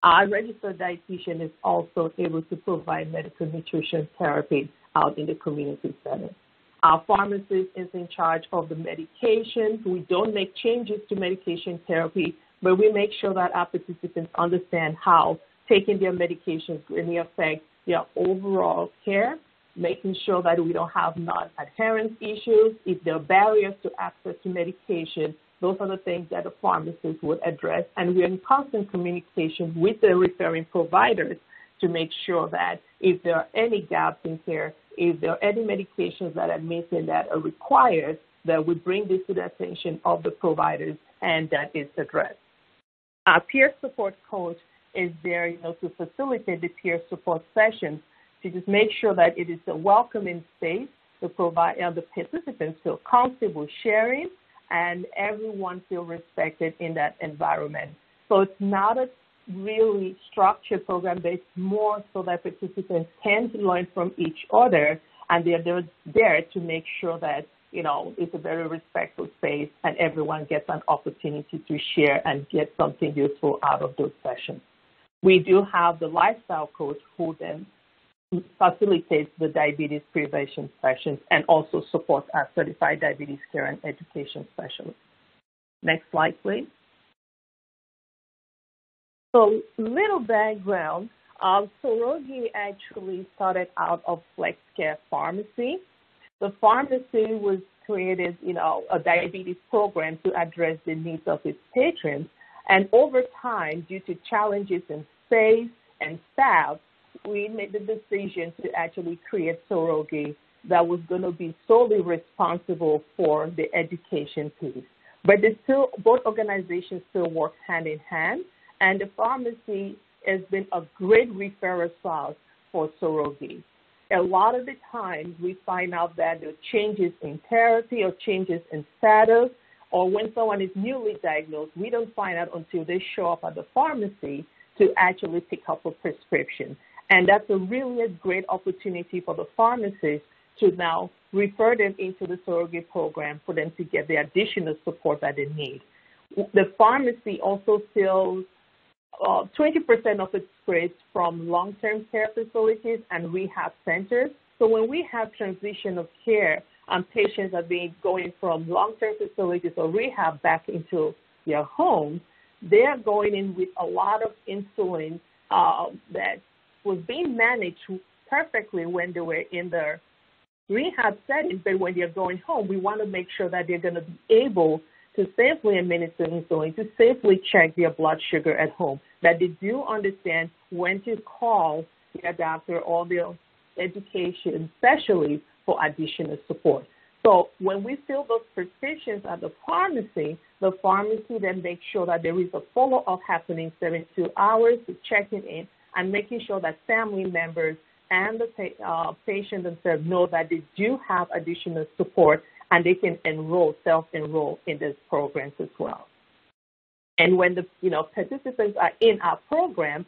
Our registered dietitian is also able to provide medical nutrition therapy out in the community setting. Our pharmacist is in charge of the medications. We don't make changes to medication therapy, but we make sure that our participants understand how taking their medications really affects their overall care, making sure that we don't have non-adherence issues. If there are barriers to access to medication, those are the things that a pharmacist would address. And we're in constant communication with the referring providers to make sure that if there are any gaps in care, if there are any medications that are missing that are required, that we bring this to the attention of the providers and that is addressed. Our peer support coach is there, to facilitate the peer support sessions, to just make sure that it is a welcoming space to provide the participants feel comfortable sharing and everyone feel respected in that environment. So it's not a really structured program, but it's more so that participants can learn from each other, and they're there to make sure that, it's a very respectful space and everyone gets an opportunity to share and get something useful out of those sessions. We do have the lifestyle coach who then facilitates the diabetes prevention sessions and also supports our certified diabetes care and education specialist. Next slide, please. So, little background. Sorogi actually started out of FlexCare Pharmacy. The pharmacy was created, a diabetes program to address the needs of its patrons. And over time, due to challenges in space and staff, we made the decision to actually create Sorogi that was going to be solely responsible for the education piece. But both organizations still work hand in hand, and the pharmacy has been a great referral source for Sorogi. A lot of the times we find out that there are changes in therapy or changes in status, or when someone is newly diagnosed, we don't find out until they show up at the pharmacy to actually pick up a prescription. And that's a really great opportunity for the pharmacist to now refer them into the Sorogi program for them to get the additional support that they need. The pharmacy also fills 20% of its scripts from long-term care facilities and rehab centers. So when we have transition of care and patients are going from long-term facilities or rehab back into their homes, they are going in with a lot of insulin that was being managed perfectly when they were in the rehab setting, but when they're going home, we want to make sure that they're going to be able to safely administer insulin, to safely check their blood sugar at home, that they do understand when to call their doctor or their education specialist for additional support. So when we fill those prescriptions at the pharmacy then makes sure that there is a follow-up happening 72 hours to checking in and making sure that family members and the patient themselves know that they do have additional support and they can self-enroll in these programs as well. And when the participants are in our program,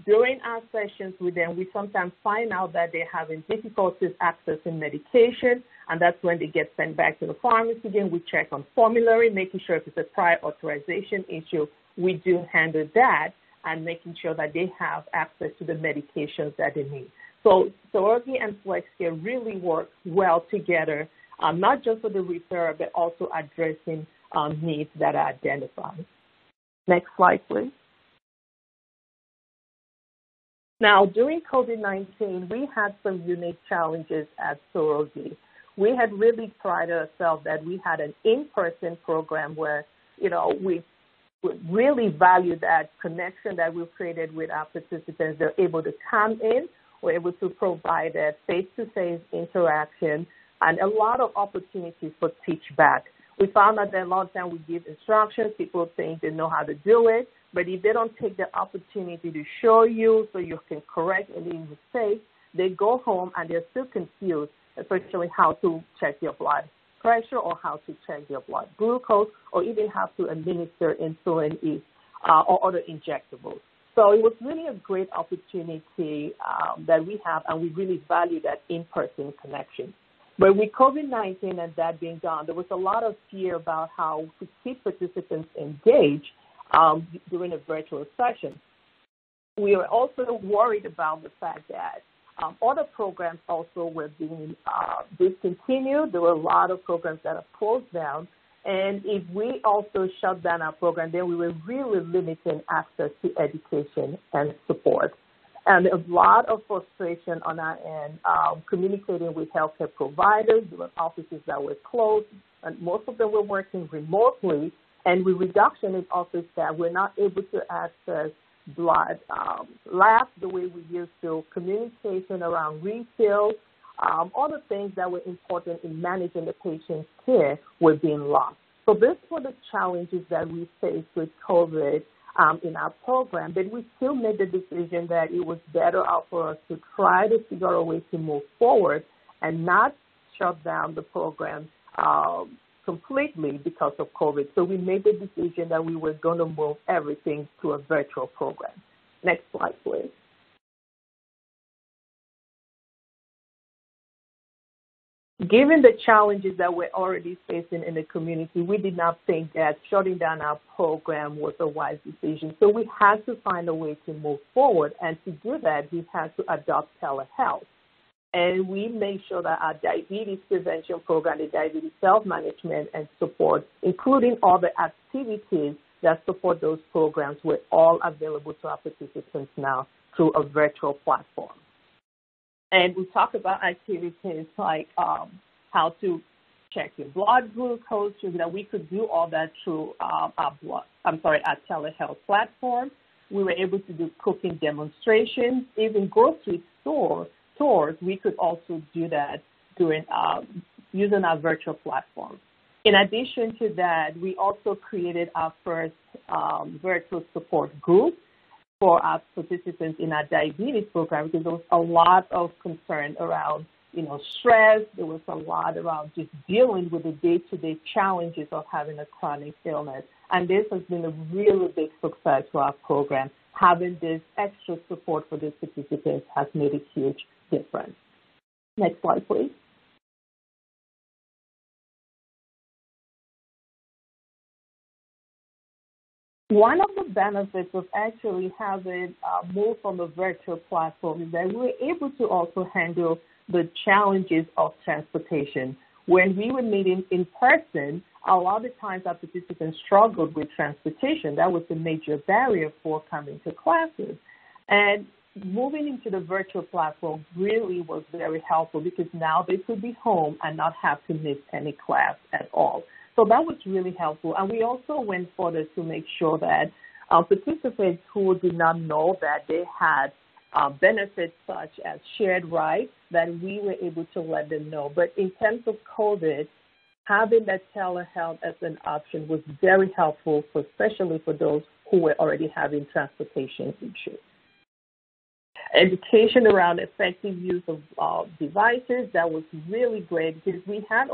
during our sessions with them, we sometimes find out that they're having difficulties accessing medication, and that's when they get sent back to the pharmacy again. We check on formulary, making sure if it's a prior authorization issue, we do handle that and making sure that they have access to the medications that they need. So Sorogi and FlexCare really work well together, not just for the referral, but also addressing needs that are identified. Next slide, please. Now, during COVID-19, we had some unique challenges at Sorogi. We had really prided ourselves that we had an in-person program where, we really value that connection that we've created with our participants. They're able to come in, we're able to provide that face-to-face interaction and a lot of opportunities for teach back. We found out that a lot of times we give instructions, people think they know how to do it, but if they don't take the opportunity to show you so you can correct any mistakes, they go home and they're still confused, especially how to check your blood pressure or how to check your blood glucose or even how to administer insulin or other injectables. So it was really a great opportunity that we have, and we really value that in-person connection. But with COVID-19 and that being done, there was a lot of fear about how to keep participants engaged during a virtual session. We were also worried about the fact that other programs also were being discontinued. There were a lot of programs that have closed down. And if we also shut down our program, then we were really limiting access to education and support. And a lot of frustration on our end, communicating with healthcare providers. There were offices that were closed, and most of them were working remotely. And with reduction in office staff, we're not able to access blood labs the way we used to, communication around refills, all the things that were important in managing the patient's care were being lost. So these were the challenges that we faced with COVID in our program, but we still made the decision that it was better out for us to try to figure out a way to move forward and not shut down the program completely because of COVID. So we made the decision that we were going to move everything to a virtual program. Next slide, please. Given the challenges that we're already facing in the community, we did not think that shutting down our program was a wise decision. So we had to find a way to move forward. And to do that, we had to adopt telehealth. And we made sure that our diabetes prevention program, the diabetes self-management and support, including all the activities that support those programs, were all available to our participants now through a virtual platform. And we talk about activities like how to check your blood glucose, so that we could do all that through our telehealth platform. We were able to do cooking demonstrations, even grocery stores. We could also do that during using our virtual platform. In addition to that, we also created our first virtual support group for our participants in our diabetes program, because there was a lot of concern around, stress. There was a lot around just dealing with the day-to-day challenges of having a chronic illness. And this has been a really big success for our program. Having this extra support for the participants has made a huge difference. Next slide, please. One of the benefits of actually having moved from a virtual platform is that we were able to also handle the challenges of transportation. When we were meeting in person, a lot of times our participants struggled with transportation. That was a major barrier for coming to classes. And moving into the virtual platform really was very helpful, because now they could be home and not have to miss any class at all. So that was really helpful. And we also went further to make sure that participants who did not know that they had benefits such as shared rides, that we were able to let them know. But in terms of COVID, having that telehealth as an option was very helpful, especially for those who were already having transportation issues. Education around effective use of devices, that was really great, because we had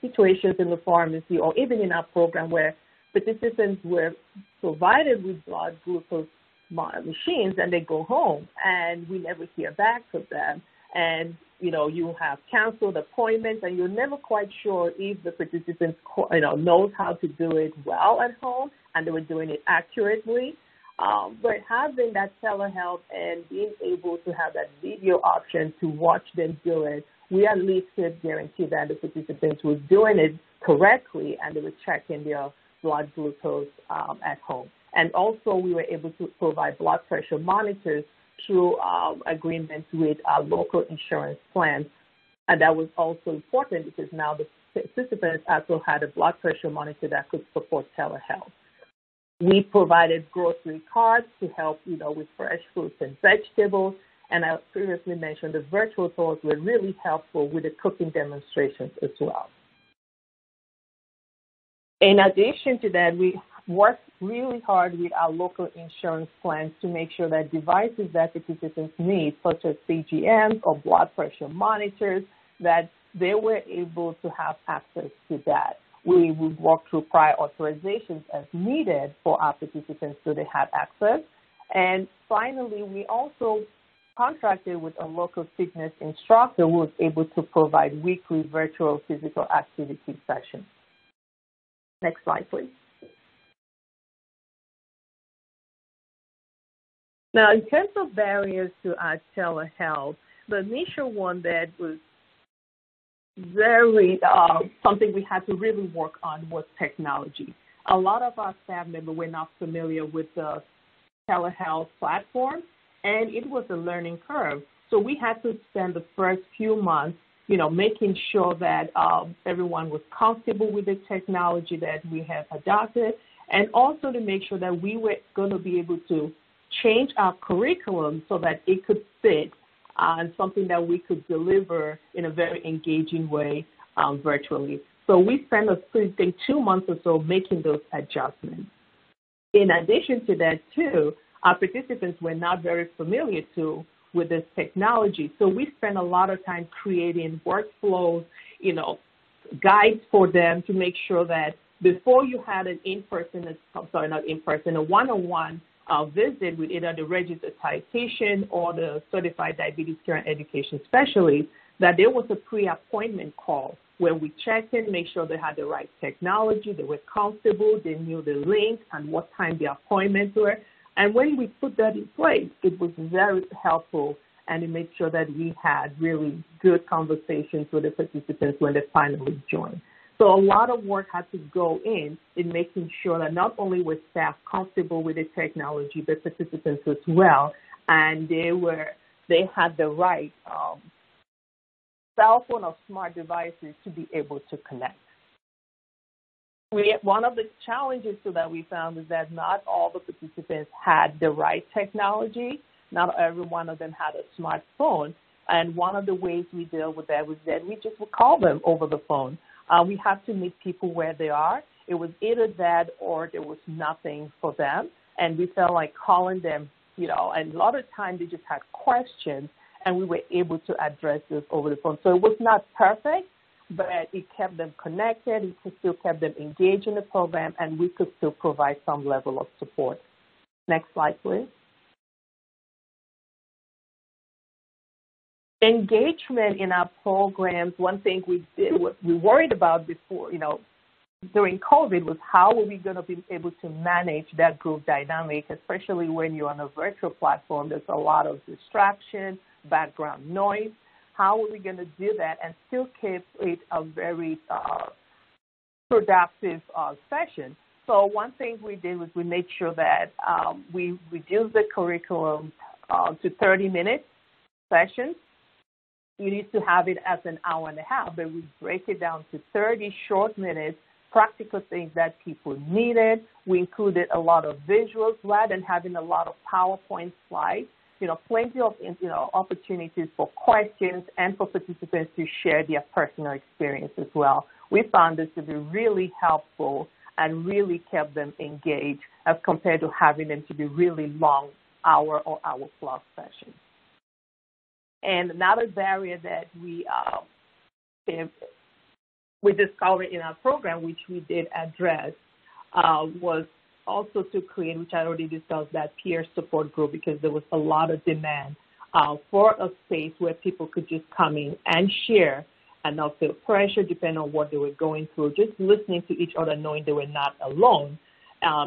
situations in the pharmacy or even in our program where participants were provided with blood glucose machines and they go home and we never hear back from them. And, you have canceled appointments and you're never quite sure if the participants, knows how to do it well at home and they were doing it accurately. But having that telehealth and being able to have that video option to watch them do it, we at least could guarantee that the participants were doing it correctly and they were checking their blood glucose at home. And also we were able to provide blood pressure monitors through agreements with local insurance plans. And that was also important because now the participants also had a blood pressure monitor that could support telehealth. We provided grocery cards to help, with fresh fruits and vegetables. And I previously mentioned the virtual tours were really helpful with the cooking demonstrations as well. In addition to that, we worked really hard with our local insurance plans to make sure that devices that participants need, such as CGMs or blood pressure monitors, that they were able to have access to that. We would walk through prior authorizations as needed for our participants so they had access. And finally, we also contracted with a local fitness instructor who was able to provide weekly virtual physical activity sessions. Next slide, please. Now, in terms of barriers to our telehealth, the initial one that was very something we had to really work on was technology. A lot of our staff members were not familiar with the telehealth platform, and it was a learning curve. So we had to spend the first few months, making sure that everyone was comfortable with the technology that we have adopted, and also to make sure that we were going to be able to change our curriculum so that it could fit and something that we could deliver in a very engaging way virtually. So we spent, I think, 2 months or so making those adjustments. In addition to that, too, our participants were not very familiar with this technology. So we spent a lot of time creating workflows, guides for them to make sure that before you had a one-on-one visit with either the registered dietitian or the certified diabetes care and education specialist, that there was a pre-appointment call where we checked in, make sure they had the right technology, they were comfortable, they knew the link and what time the appointments were. And when we put that in place, it was very helpful, and it made sure that we had really good conversations with the participants when they finally joined. So a lot of work had to go in making sure that not only were staff comfortable with the technology, but participants as well, and they had the right cell phone or smart devices to be able to connect. One of the challenges that we found is that not all the participants had the right technology. Not every one of them had a smartphone. And one of the ways we deal with that was that we just would call them over the phone. We have to meet people where they are. It was either that or there was nothing for them. And we felt like calling them, and a lot of times they just had questions, and we were able to address this over the phone. So it was not perfect, but it kept them connected, it still kept them engaged in the program, and we could still provide some level of support. Next slide, please. Engagement in our programs, one thing we worried about before, during COVID was how are we going to be able to manage that group dynamic, especially when you're on a virtual platform. There's a lot of distraction, background noise. How are we going to do that and still keep it a very productive session? So one thing we did was we made sure that we reduced the curriculum to 30-minute sessions. You need to have it as an hour and a half, but we break it down to 30 short minutes, practical things that people needed. We included a lot of visuals rather than having a lot of PowerPoint slides. Plenty of opportunities for questions and for participants to share their personal experience as well. We found this to be really helpful and really kept them engaged as compared to having them to be really long hour or hour-plus sessions. And another barrier that we discovered in our program, which we did address, was also to create, which I already discussed, that peer support group, because there was a lot of demand for a space where people could just come in and share and not feel pressure depending on what they were going through, just listening to each other, knowing they were not alone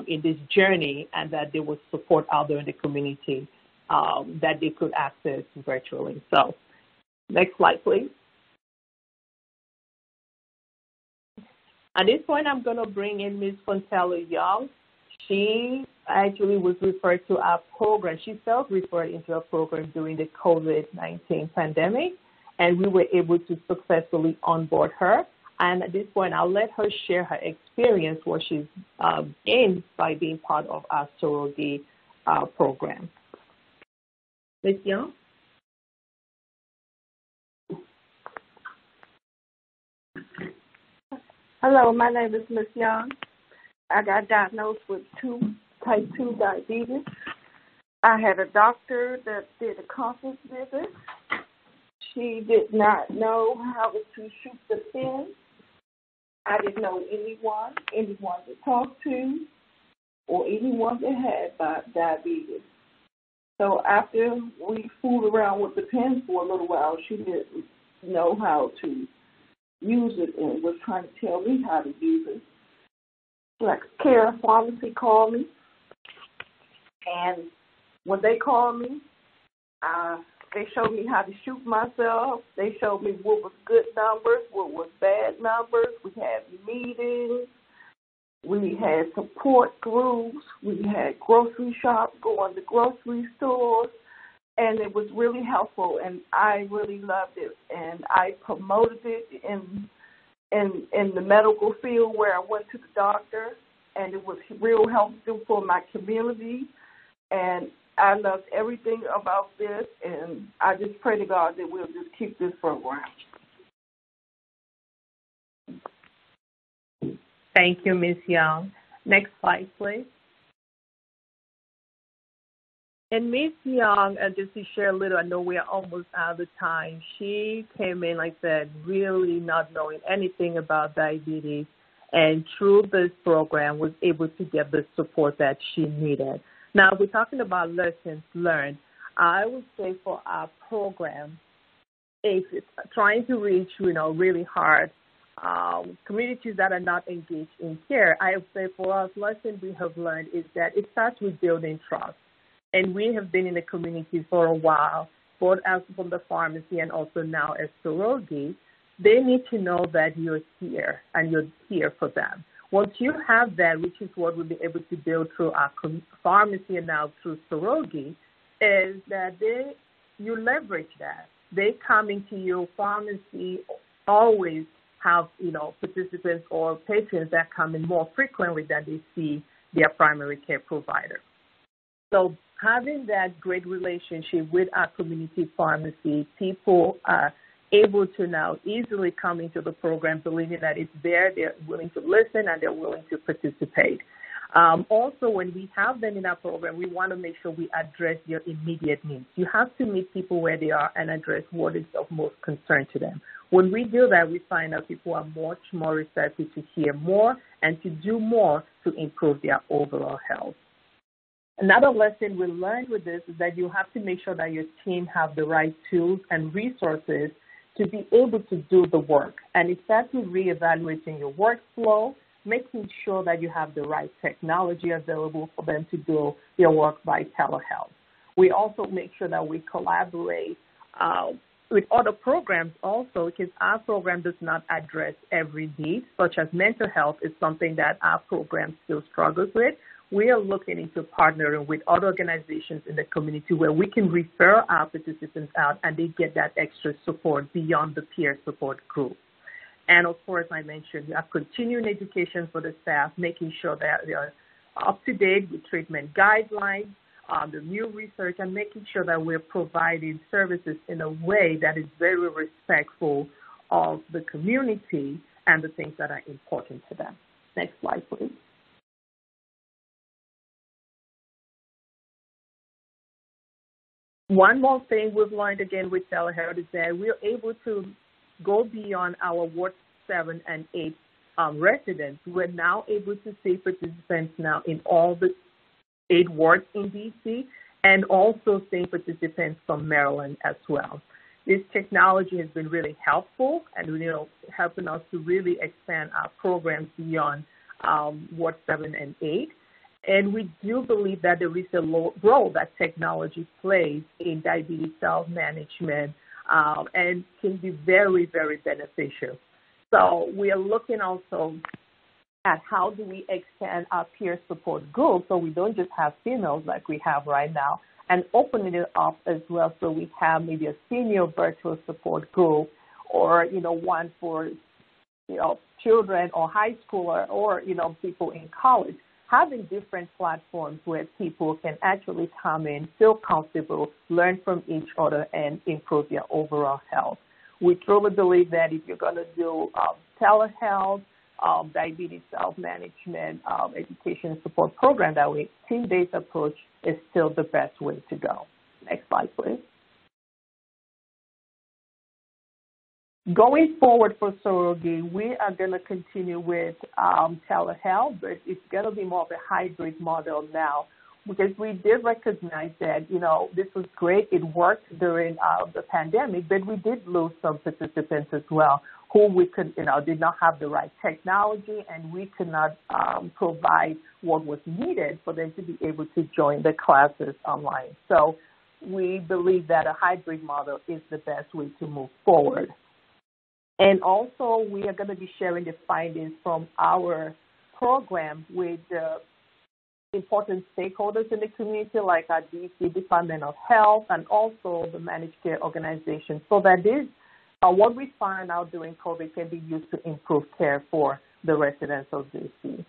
in this journey and that there was support out there in the community that they could access virtually. So next slide, please. At this point, I'm going to bring in Ms. Fontella Young. She actually was referred to our program. She self-referred into a program during the COVID-19 pandemic, and we were able to successfully onboard her. And at this point, I'll let her share her experience, what she's gained by being part of our Sorogi program. Ms. Young? Hello, my name is Ms. Young. I got diagnosed with type 2 diabetes. I had a doctor that did a conference visit. She did not know how to shoot the pen. I didn't know anyone to talk to, or anyone that had diabetes. So after we fooled around with the pen for a little while, she didn't know how to use it and was trying to tell me how to use it. Like Care Pharmacy called me, and when they called me, they showed me how to shoot myself. They showed me what was good numbers, what was bad numbers. We had meetings. We had support groups. We had grocery shops, going to grocery stores, and it was really helpful, and I really loved it. And I promoted it in the medical field where I went to the doctor, and it was real helpful for my community. And I loved everything about this, and I just pray to God that we'll just keep this program. Thank you, Ms. Young. Next slide, please. And Ms. Young, just to share a little, I know we are almost out of time. She came in, like I said, really not knowing anything about diabetes, and through this program was able to get the support that she needed. Now, we're talking about lessons learned. I would say for our program, if it's trying to reach, really hard communities that are not engaged in care, I would say for us, lesson we have learned is that it starts with building trust. And we have been in the community for a while, both as from the pharmacy and also now as Sorogi. They need to know that you're here and you're here for them. Once you have that, which is what we'll be able to build through our pharmacy and now through Sorogi, is that you leverage that. They come into your pharmacy, always have, participants or patients that come in more frequently than they see their primary care provider. So having that great relationship with our community pharmacy, people are able to now easily come into the program believing that it's there, they're willing to listen, and they're willing to participate. Also, when we have them in our program, we want to make sure we address their immediate needs. You have to meet people where they are and address what is of most concern to them. When we do that, we find out people are much more receptive to hear more and to do more to improve their overall health. Another lesson we learned with this is that you have to make sure that your team have the right tools and resources to be able to do the work. And it starts with reevaluating your workflow, making sure that you have the right technology available for them to do their work by telehealth. We also make sure that we collaborate with other programs also, because our program does not address every need, such as mental health is something that our program still struggles with. We are looking into partnering with other organizations in the community where we can refer our participants out and they get that extra support beyond the peer support group. And, of course, I mentioned we have continuing education for the staff, making sure that they are up to date with treatment guidelines, the new research, and making sure that we're providing services in a way that is very respectful of the community and the things that are important to them. Next slide, please. One more thing we've learned again with telehealth is that we're able to go beyond our Ward 7 and 8 residents. We're now able to see participants now in all the 8 wards in D.C. and also seeing participants from Maryland as well. This technology has been really helpful and helping us to really expand our programs beyond Ward 7 and 8. And we do believe that there is a role that technology plays in diabetes self-management and can be very, very beneficial. So we are looking also at how do we extend our peer support group so we don't just have females like we have right now, and opening it up as well so we have maybe a senior virtual support group or, one for, children or high schooler or, people in college. Having different platforms where people can actually come in, feel comfortable, learn from each other, and improve their overall health. We truly believe that if you're going to do telehealth, diabetes self-management, education support program, that way team-based approach is still the best way to go. Next slide, please. Going forward for Sorogi, we are going to continue with telehealth, but it's going to be more of a hybrid model now because we did recognize that, this was great. It worked during the pandemic, but we did lose some participants as well who we could, did not have the right technology and we could not provide what was needed for them to be able to join the classes online. So we believe that a hybrid model is the best way to move forward. And also, we are going to be sharing the findings from our program with the important stakeholders in the community, like our DC Department of Health and also the managed care organization, so that this, what we find out during COVID can be used to improve care for the residents of DC.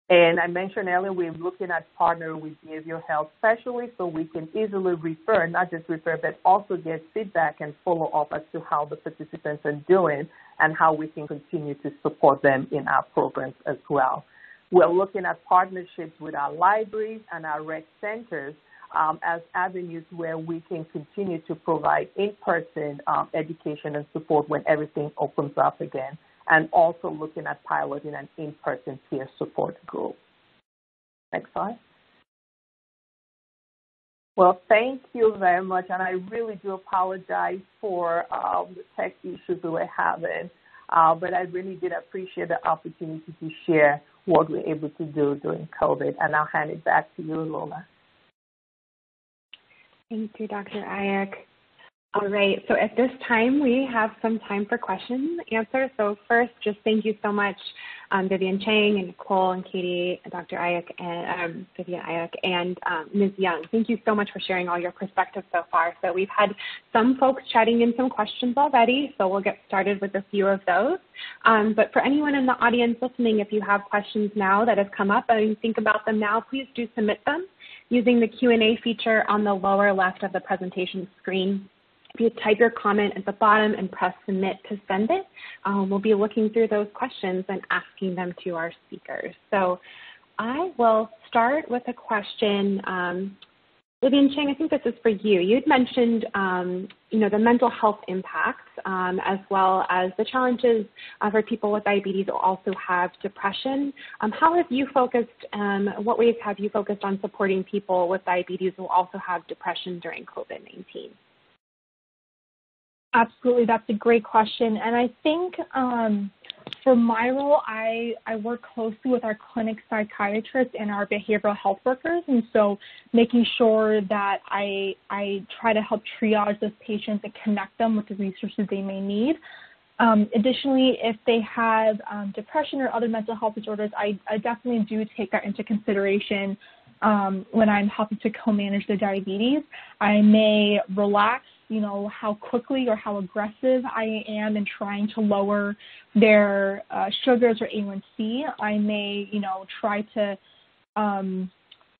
And I mentioned earlier, we're looking at partnering with behavioral health specialists so we can easily refer, not just refer, but also get feedback and follow up as to how the participants are doing and how we can continue to support them in our programs as well. We're looking at partnerships with our libraries and our rec centers as avenues where we can continue to provide in-person education and support when everything opens up again, and also looking at piloting an in-person peer support group. Next slide. Well, thank you very much, and I really do apologize for the tech issues we were having, but I really did appreciate the opportunity to share what we're able to do during COVID, and I'll hand it back to you, Lola. Thank you, Dr. Ayak. All right, so at this time, we have some time for questions and answers. So first, just thank you so much, Vivian Chang and Nicole and Katie, Dr. Ayak, and Vivian Ayak, and Ms. Young. Thank you so much for sharing all your perspectives so far. So we've had some folks chatting in some questions already, so we'll get started with a few of those. But for anyone in the audience listening, if you have questions now that have come up and you think about them now, please do submit them using the Q&A feature on the lower left of the presentation screen. If you type your comment at the bottom and press submit to send it, we'll be looking through those questions and asking them to our speakers. So I will start with a question. Vivian Chang, I think this is for you. You'd mentioned, the mental health impacts as well as the challenges for people with diabetes who also have depression. How have you focused, what ways have you focused on supporting people with diabetes who also have depression during COVID-19? Absolutely, that's a great question. And I think for my role, I work closely with our clinic psychiatrists and our behavioral health workers. And so making sure that I try to help triage those patients and connect them with the resources they may need. Additionally, if they have depression or other mental health disorders, I definitely do take that into consideration when I'm helping to co-manage their diabetes. I may relax how quickly or how aggressive I am in trying to lower their sugars or A1C. I may, try to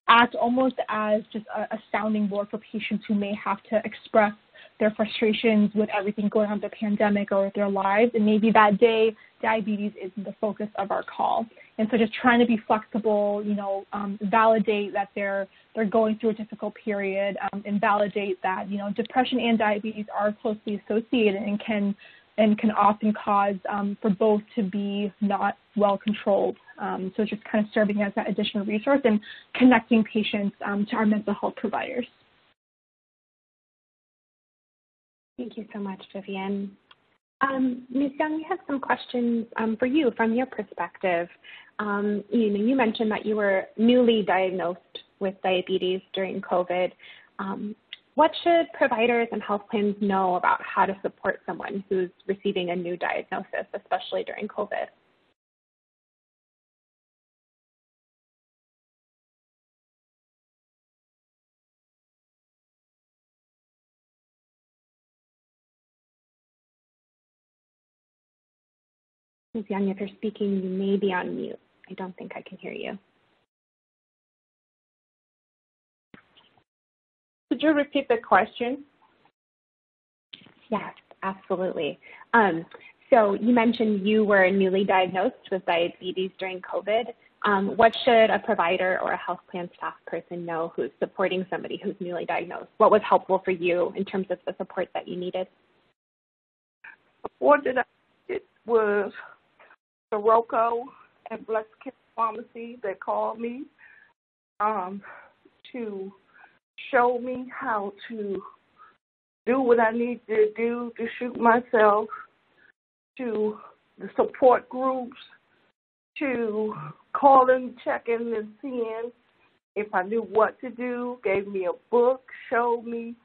act almost as just a sounding board for patients who may have to express their frustrations with everything going on with the pandemic or with their lives. And maybe that day, diabetes isn't the focus of our call. And so just trying to be flexible, validate that they're going through a difficult period, and validate that, depression and diabetes are closely associated and can often cause for both to be not well controlled. So just kind of serving as that additional resource and connecting patients to our mental health providers. Thank you so much, Vivian. Ms. Young, we have some questions for you from your perspective. You mentioned that you were newly diagnosed with diabetes during COVID. What should providers and health plans know about how to support someone who's receiving a new diagnosis, especially during COVID? Ms. Young, if you're speaking, you may be on mute. I don't think I can hear you. Could you repeat the question? Yes, absolutely. So you mentioned you were newly diagnosed with diabetes during COVID. What should a provider or a health plan staff person know who's supporting somebody who's newly diagnosed? What was helpful for you in terms of the support that you needed? What did I get was Sorogi and Blessed Care Pharmacy that called me to show me how to do what I need to do to shoot myself, to the support groups, to calling, checking, and seeing if I knew what to do, gave me a book, showed me.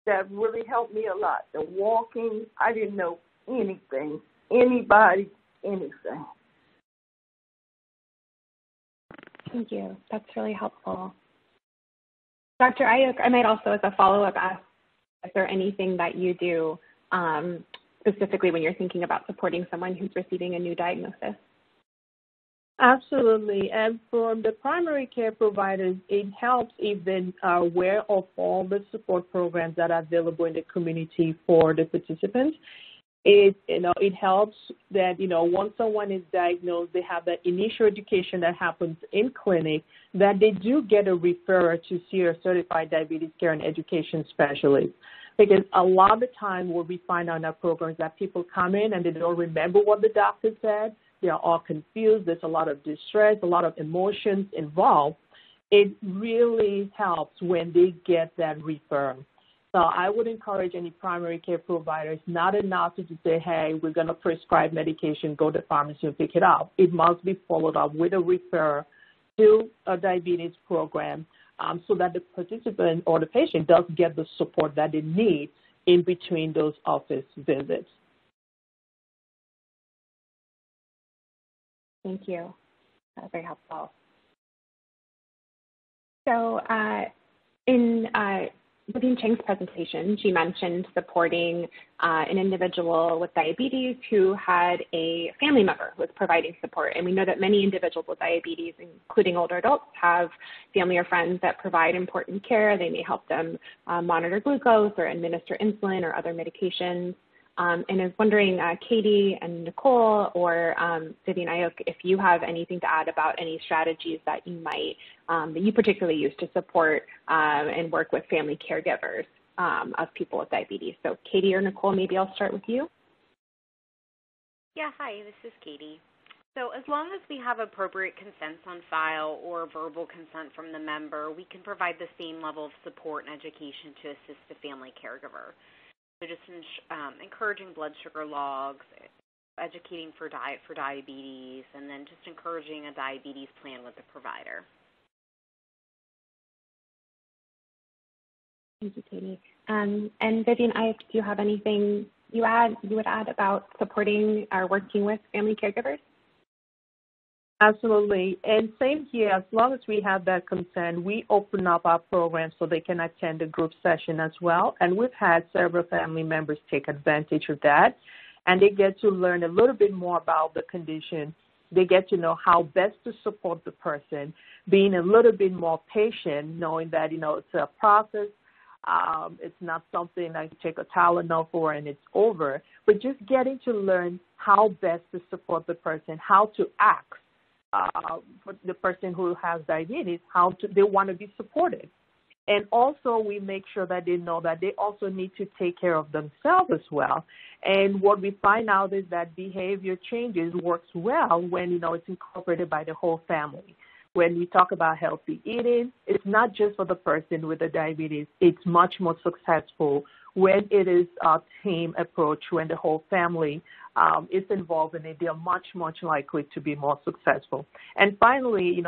That really helped me a lot. The walking, I didn't know anything, anybody, anything. Thank you. That's really helpful. Dr. Ayuk, I might also, as a follow-up, ask, is there anything that you do specifically when you're thinking about supporting someone who's receiving a new diagnosis? Absolutely. And from the primary care providers, it helps if they are aware of all the support programs that are available in the community for the participants. It helps that, once someone is diagnosed, they have that initial education that happens in clinic, that they do get a referrer to see a certified diabetes care and education specialist. Because a lot of the time what we find out in our programs that people come in and they don't remember what the doctor said. They are all confused. There's a lot of distress, a lot of emotions involved. It really helps when they get that referral. So I would encourage any primary care providers, not enough to just say, hey, we're going to prescribe medication, go to the pharmacy and pick it up. It must be followed up with a referral to a diabetes program so that the participant or the patient does get the support that they need in between those office visits. Thank you. That's very helpful. So in Vivian Chang's presentation, she mentioned supporting an individual with diabetes who had a family member who was providing support. And we know that many individuals with diabetes, including older adults, have family or friends that provide important care. They may help them monitor glucose or administer insulin or other medications. And I was wondering, Katie and Nicole or Vivian Ayuk, if you have anything to add about any strategies that you might, that you particularly use to support and work with family caregivers of people with diabetes. So Katie or Nicole, maybe I'll start with you. Yeah, hi, this is Katie. So as long as we have appropriate consents on file or verbal consent from the member, we can provide the same level of support and education to assist the family caregiver. So just encouraging blood sugar logs, educating for diabetes, and then just encouraging a diabetes plan with the provider. Thank you, Katie. And Vivian, do you have anything you would add about supporting or working with family caregivers? Absolutely. And same here, as long as we have that consent, we open up our program so they can attend a group session as well. And we've had several family members take advantage of that. And they get to learn a little bit more about the condition. They get to know how best to support the person, being a little bit more patient, knowing that, it's a process. It's not something that you take a Tylenol for and it's over. But just getting to learn how best to support the person, how to act. For the person who has diabetes, they want to be supported. And also we make sure that they know that they also need to take care of themselves as well. And what we find out is that behavior changes works well when, it's incorporated by the whole family. When we talk about healthy eating, it's not just for the person with the diabetes. It's much more successful when it is a team approach, when the whole family is involved in it. They are much, much likely to be more successful. And finally,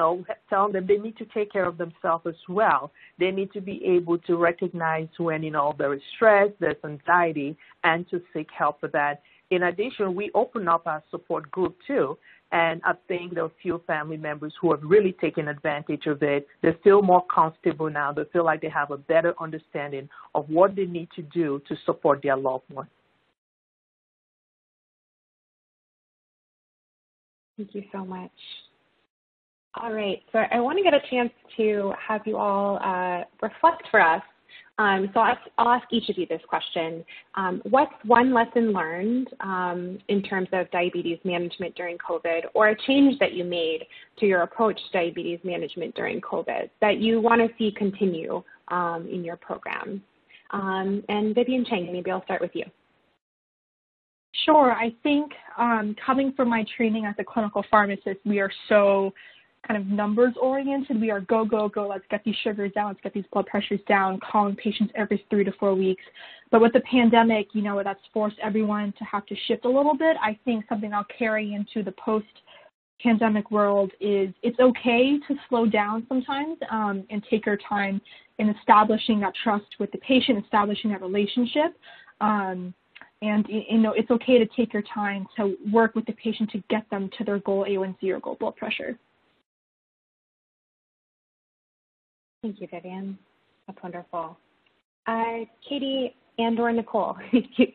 telling them they need to take care of themselves as well. They need to be able to recognize when, there is stress, there's anxiety, and to seek help for that. In addition, we open up our support group too. And I think there are a few family members who have really taken advantage of it. They feel more comfortable now. They feel like they have a better understanding of what they need to do to support their loved one. Thank you so much. All right, so I want to get a chance to have you all reflect for us. So I'll ask each of you this question. What's one lesson learned in terms of diabetes management during COVID, or a change that you made to your approach to diabetes management during COVID that you want to see continue in your program? And Vivian Chang, maybe I'll start with you. Sure. I think coming from my training as a clinical pharmacist, we are so kind of numbers oriented. We are go, go, go, let's get these sugars down, let's get these blood pressures down, calling patients every 3 to 4 weeks. But with the pandemic, that's forced everyone to have to shift a little bit. I think something I'll carry into the post-pandemic world is it's okay to slow down sometimes and take your time in establishing that trust with the patient, establishing that relationship. And it's okay to take your time to work with the patient to get them to their goal A1C or goal blood pressure. Thank you, Vivian. That's wonderful. Katie and/or Nicole,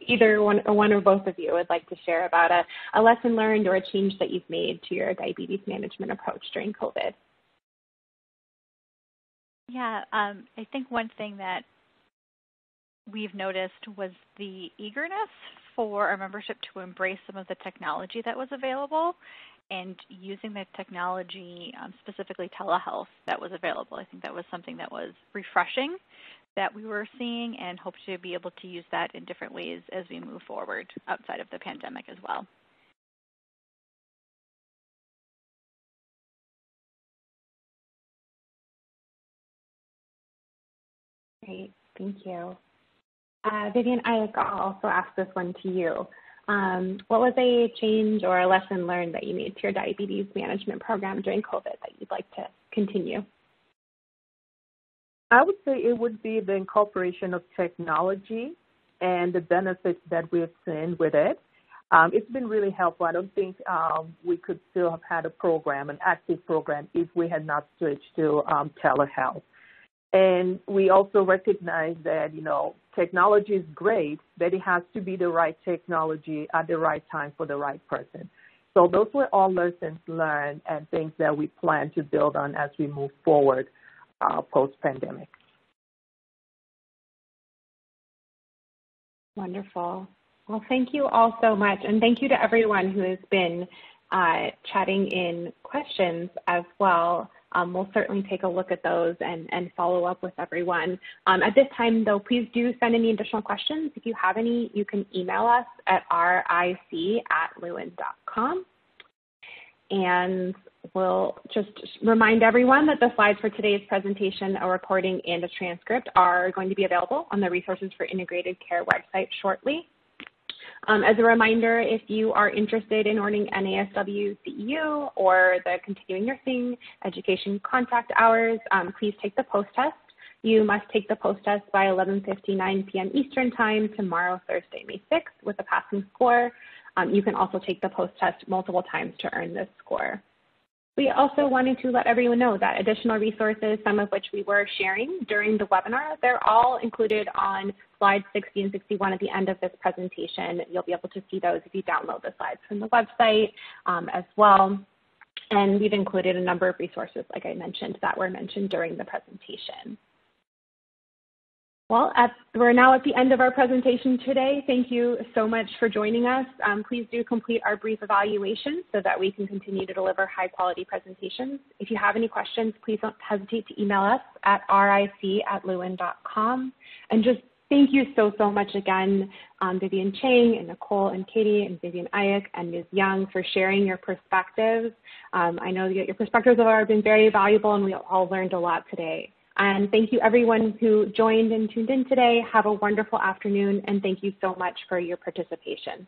either one or both of you would like to share about a lesson learned or a change that you've made to your diabetes management approach during COVID. Yeah, I think one thing that we've noticed was the eagerness for our membership to embrace some of the technology that was available and using the technology, specifically telehealth, that was available. I think that was something that was refreshing that we were seeing, and hope to be able to use that in different ways as we move forward outside of the pandemic as well. Great, thank you. Vivian, I'll also ask this one to you. What was a change or a lesson learned that you made to your diabetes management program during COVID that you'd like to continue? I would say it would be the incorporation of technology and the benefits that we've seen with it. It's been really helpful. I don't think we could still have had a program, an active program, if we had not switched to telehealth. And we also recognize that, technology is great, but it has to be the right technology at the right time for the right person. So those were all lessons learned and things that we plan to build on as we move forward post-pandemic. Wonderful. Well, thank you all so much. And thank you to everyone who has been chatting in questions as well. We'll certainly take a look at those and follow up with everyone. At this time, though, please do send any additional questions. If you have any, you can email us at ric@lewin.com. And we'll just remind everyone that the slides for today's presentation, a recording, and a transcript are going to be available on the Resources for Integrated Care website shortly. As a reminder, if you are interested in earning NASW CEU or the continuing nursing education contact hours, please take the post test. You must take the post test by 11:59 p.m. Eastern Time tomorrow, Thursday, May 6th, with a passing score. You can also take the post test multiple times to earn this score. We also wanted to let everyone know that additional resources, some of which we were sharing during the webinar, they're all included on slides 60 and 61 at the end of this presentation. You'll be able to see those if you download the slides from the website as well. And we've included a number of resources, like I mentioned, that were mentioned during the presentation. Well, we're now at the end of our presentation today. Thank you so much for joining us. Please do complete our brief evaluation so that we can continue to deliver high-quality presentations. If you have any questions, please don't hesitate to email us at ric@lewin.com. And just thank you so much again, Vivian Chang and Nicole and Katie and Vivian Ayek and Ms. Young for sharing your perspectives. I know that your perspectives have been very valuable, and we all learned a lot today. And thank you everyone who joined and tuned in today. Have a wonderful afternoon, and thank you so much for your participation.